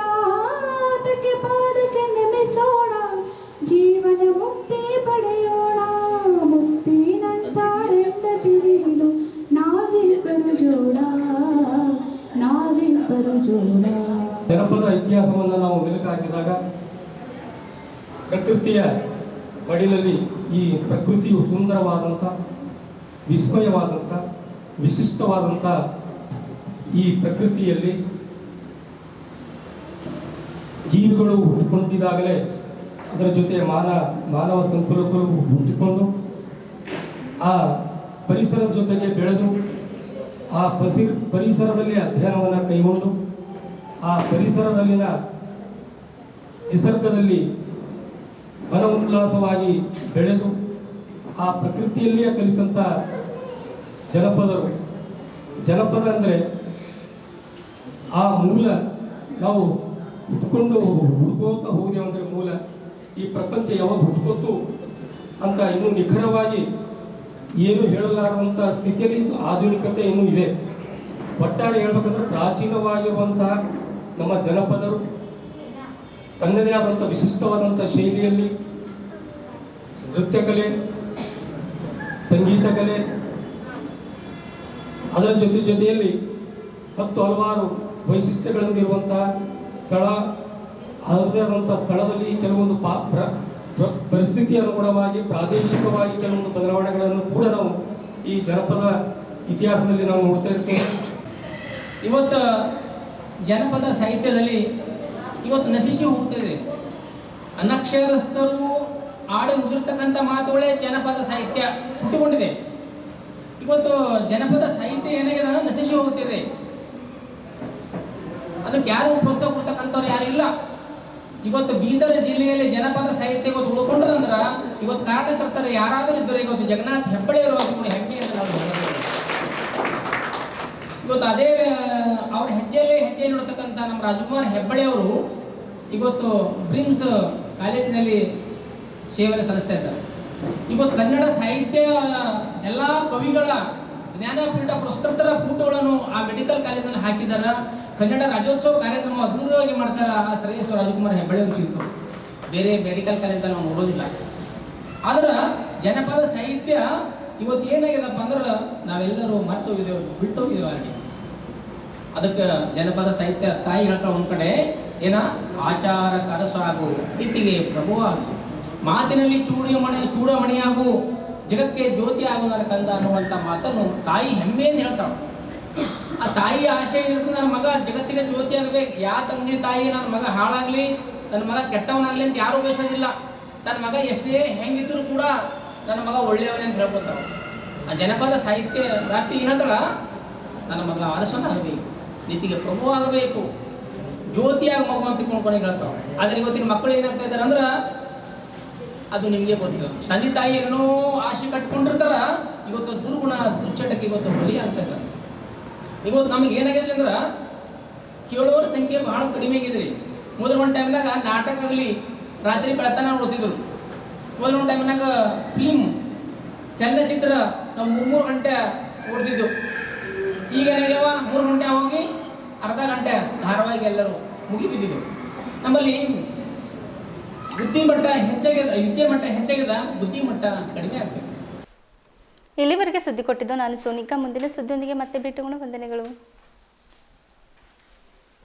ಆತಕ್ಕೆ ಪಾದಕ್ಕೆ ನಮಿಸೋಣ, ಜೀವನ ಮುಕ್ತಿ ಪಡೆಯೋಣ. ಮುಕ್ತಿನಂತ ಹೆಂಡತಿ ನೀನು, ನಾವಿಬ್ಬರು ಜೋಡ, ನಾವಿಬ್ಬರು ಜೋಡ. ಜನಪದ ಇತಿಹಾಸವನ್ನು ನಾವು ಮೆಲುಕು ಹಾಕಿದಾಗ ಪ್ರಕೃತಿಯ ಮಡಿಲಲ್ಲಿ ಈ ಪ್ರಕೃತಿಯು ಸುಂದರವಾದಂಥ, ವಿಸ್ಮಯವಾದಂಥ, ವಿಶಿಷ್ಟವಾದಂಥ ಈ ಪ್ರಕೃತಿಯಲ್ಲಿ ಜೀವಿಗಳು ಹುಟ್ಟಿಕೊಂಡಿದ್ದಾಗಲೇ ಅದರ ಜೊತೆ ಮಾನವ ಸಂಕುಲಗಳು ಹುಟ್ಟಿಕೊಂಡು ಆ ಪರಿಸರದ ಜೊತೆಗೆ ಬೆಳೆದು ಆ ಪರಿಸರದಲ್ಲಿ ಅಧ್ಯಯನವನ್ನು ಕೈಗೊಂಡು ಆ ಪರಿಸರದಲ್ಲಿನ ನಿಸರ್ಗದಲ್ಲಿ ಮನೋಲ್ಲಾಸವಾಗಿ ಬೆಳೆದು ಆ ಪ್ರಕೃತಿಯಲ್ಲಿಯೇ ಕಲಿತಂಥ ಜನಪದರು. ಜನಪದ ಅಂದರೆ ಆ ಮೂಲ ನಾವು ಹುಡ್ಕೋತ ಹೋಗುದೇವು ಅಂದರೆ ಮೂಲ. ಈ ಪ್ರಪಂಚ ಯಾವಾಗ ಹುಡ್ಕೋತು ಅಂತ ಇನ್ನೂ ನಿಖರವಾಗಿ ಏನು ಹೇಳಲಾರದಂಥ ಸ್ಥಿತಿಯಲ್ಲಿ ಆಧುನಿಕತೆ ಇನ್ನೂ ಇದೆ. ಒಟ್ಟಾರೆ ಹೇಳ್ಬೇಕಂದ್ರೆ ಪ್ರಾಚೀನವಾಗಿರುವಂತಹ ನಮ್ಮ ಜನಪದರು ತನ್ನದೇ ಆದಂಥ ವಿಶಿಷ್ಟವಾದಂಥ ಶೈಲಿಯಲ್ಲಿ ನೃತ್ಯ ಕಲೆ, ಸಂಗೀತ ಕಲೆ, ಅದರ ಜೊತೆಯಲ್ಲಿ ಮತ್ತು ಹಲವಾರು ವೈಶಿಷ್ಟ್ಯಗಳಿಂದಿರುವಂತಹ ಸ್ಥಳ, ಅದರದೇ ಆದಂಥ ಸ್ಥಳದಲ್ಲಿ ಕೆಲವೊಂದು ಪರಿಸ್ಥಿತಿ ಅನುಗುಣವಾಗಿ ಪ್ರಾದೇಶಿಕವಾಗಿ ಕೆಲವೊಂದು ಬದಲಾವಣೆಗಳನ್ನು ಕೂಡ ನಾವು ಈ ಜನಪದ ಇತಿಹಾಸದಲ್ಲಿ ನಾವು ನೋಡ್ತಾ ಇರ್ತೇವೆ. ಇವತ್ತು ಜನಪದ ಸಾಹಿತ್ಯದಲ್ಲಿ ಇವತ್ತು ನಶಿಸಿ ಹೋಗ್ತಿದೆ. ಅನಕ್ಷರಸ್ಥರು ಆಡಿ ಮುಗಿರ್ತಕ್ಕಂಥ ಮಾತುಗಳೇ ಜನಪದ ಸಾಹಿತ್ಯ ಹುಟ್ಟುಕೊಂಡಿದೆ. ಇವತ್ತು ಜನಪದ ಸಾಹಿತ್ಯ ಏನಾಗಿದೆ ನಶಿಸಿ ಹೋಗ್ತಿದೆ. ಅದಕ್ಕೆ ಯಾರು ಪ್ರೋತ್ಸಾಹ ಕೊಡ್ತಕ್ಕಂಥವ್ರು ಯಾರು ಇಲ್ಲ. ಇವತ್ತು ಬೀದರ್ ಜಿಲ್ಲೆಯಲ್ಲಿ ಜನಪದ ಸಾಹಿತ್ಯ ಇವತ್ತು ಉಳ್ಕೊಂಡ್ರಂದ್ರೆ ಇವತ್ತು ಕಾರಣಕರ್ತರು ಯಾರಾದರೂ ಇದ್ದರು. ಇವತ್ತು ಜಗನ್ನಾಥ್ ಹೆಬ್ಬಳೆಯವರು ಕೂಡ ಹೆಮ್ಮೆಯನ್ನು ನಾವು ಇವತ್ತು ಅದೇ ಅವ್ರ ಹೆಜ್ಜೆ ನೋಡ್ತಕ್ಕಂಥ ನಮ್ಮ ರಾಜ್ಕುಮಾರ್ ಹೆಬ್ಬಳೆ ಅವರು ಇವತ್ತು ಬ್ರಿಮ್ಸ್ ಕಾಲೇಜಿನಲ್ಲಿ ಸೇವೆಯನ್ನು ಸಲ್ಲಿಸ್ತಾ ಇದ್ದಾರೆ. ಇವತ್ತು ಕನ್ನಡ ಸಾಹಿತ್ಯ ಎಲ್ಲ ಕವಿಗಳ ಜ್ಞಾನಪೀಠ ಪುರಸ್ಕೃತರ ಫೋಟೋಗಳನ್ನು ಆ ಮೆಡಿಕಲ್ ಕಾಲೇಜಲ್ಲಿ ಹಾಕಿದ್ದಾರೆ. ಕನ್ನಡ ರಾಜ್ಯೋತ್ಸವ ಕಾರ್ಯಕ್ರಮ ಅದ್ಭುತವಾಗಿ ಮಾಡ್ತಾರೆ. ಆ ಶ್ರೇಯಸ್ ರಾಜಕುಮಾರ್ ಹೆಬ್ಬಳ್ಳಿ ಅವ್ರು ಸಿಗ್ತು. ಬೇರೆ ಮೆಡಿಕಲ್ ಕಾಲೇಜಲ್ಲಿ ನಾವು ನೋಡೋದಿಲ್ಲ. ಆದ್ರೆ ಜನಪದ ಸಾಹಿತ್ಯ ಇವತ್ತು ಏನಾಗಿದೆಪ್ಪ ಅಂದ್ರೆ ನಾವೆಲ್ಲರೂ ಮರ್ತೋಗಿದ್ದೇವೆ, ಬಿಟ್ಟು ಹೋಗಿದ್ದೇವೆ ಅಲ್ಲಿ. ಅದಕ್ಕೆ ಜನಪದ ಸಾಹಿತ್ಯ ತಾಯಿ ಹೇಳ್ತಾಳೆ ಒಂದು ಕಡೆ ಏನ ಆಚಾರ ಕರಸಾಗು, ಪ್ರೀತಿಗೆ ಪ್ರಭುವಾಗು, ಮಾತಿನಲ್ಲಿ ಚೂಡಮಣಿಯಾಗು, ಜಗಕ್ಕೆ ಜ್ಯೋತಿ ಆಗು ನನ್ನ ಕಂದ ಅನ್ನುವಂಥ ಮಾತನ್ನು ತಾಯಿ ಹೆಮ್ಮೆಯಿಂದ ಹೇಳ್ತಾಳೆ. ಆ ತಾಯಿ ಆಶೆ ಇರುತ್ತೆ, ನನ್ನ ಮಗ ಜಗತ್ತಿಗೆ ಜ್ಯೋತಿ ಆಗಬೇಕು. ಯಾವ ತಂದೆ ತಾಯಿ ನನ್ನ ಮಗ ಹಾಳಾಗ್ಲಿ, ನನ್ನ ಮಗ ಕೆಟ್ಟವನಾಗ್ಲಿ ಅಂತ ಯಾರೂ ಬಯಸೋದಿಲ್ಲ. ತನ್ನ ಮಗ ಎಷ್ಟೇ ಹೆಂಗಿದ್ರು ಕೂಡ ನನ್ನ ಮಗ ಒಳ್ಳೆಯವನೇ ಅಂತ ಹೇಳ್ಕೊತಾವ. ಆ ಜನಪದ ಸಾಹಿತ್ಯ ವ್ಯಾಪ್ತಿ ಏನಂತಳ, ನನ್ನ ಮಗ ಅರಸನಾಗಬೇಕು, ನೀತಿಗೆ ಪ್ರಭು ಆಗಬೇಕು, ಜ್ಯೋತಿಯಾಗಿ ಮಗು ಅಂತ ತಿಳ್ಕೊಂಡು ಹೇಳ್ತಾವೆ. ಆದರೆ ಇವತ್ತಿನ ಮಕ್ಕಳು ಏನಾಗ್ತಾ ಇದ್ದಾರೆ ಅಂದ್ರೆ ಅದು ನಿಮಗೆ ಗೊತ್ತಿಲ್ಲ. ತಂದೆ ತಾಯಿ ಏನೋ ಆಸೆ ಕಟ್ಕೊಂಡಿರ್ತಾರ, ಇವತ್ತು ದುರ್ಗುಣ ದುಶ್ಚಟಕ್ಕೆ ಇವತ್ತು ಬಲಿ ಆಗ್ತಾ ಇದ್ದಾರೆ. ಇವತ್ತು ನಮಗೆ ಏನಾಗಿದೆ ಅಂದ್ರೆ ಕೇಳೋರ ಸಂಖ್ಯೆ ಬಹಳ ಕಡಿಮೆ ಆಗಿದೆ ರೀ. ಮೊದಲು ಒಂದು ಟೈಮ್ನಾಗ ನಾಟಕ ಆಗಲಿ ರಾತ್ರಿ ಬೆಳತನ ನೋಡ್ತಿದ್ರು. ಮೊದಲು ಒಂದು ಟೈಮ್ನಾಗ ಫಿಲ್ಮ್ ಚಲನಚಿತ್ರ ನಾವು 3 ಗಂಟೆ ಓಡ್ತಿದ್ದೆವು. ಈಗ ಏನಾಗ್ಯಾವ 3 ಗಂಟೆ ಹೋಗಿ ಅರ್ಧ ಗಂಟೆ ಧಾರಾವಾಹಿ ಎಲ್ಲರೂ ಮುಗಿಬಿದ್ದಿದ್ದೆವು. ನಮ್ಮಲ್ಲಿ ಬುದ್ಧಿಮಟ್ಟ ಹೆಚ್ಚಾಗಿದೆ, ವಿದ್ಯಾಮಟ್ಟ ಹೆಚ್ಚಾಗಿದೆ, ಬುದ್ಧಿಮಟ್ಟ ಕಡಿಮೆ ಆಗ್ತದೆ. ಇಲ್ಲಿವರೆಗೆ ಸುದ್ದಿ ಕೊಟ್ಟಿದ್ದು ನಾನು ಸೋನಿಕಾ. ಮುಂದಿನ ಸುದ್ದಿಯೊಂದಿಗೆ ಮತ್ತೆ ಭೇಟಿಗೋಣ. ವಂದನೆಗಳು.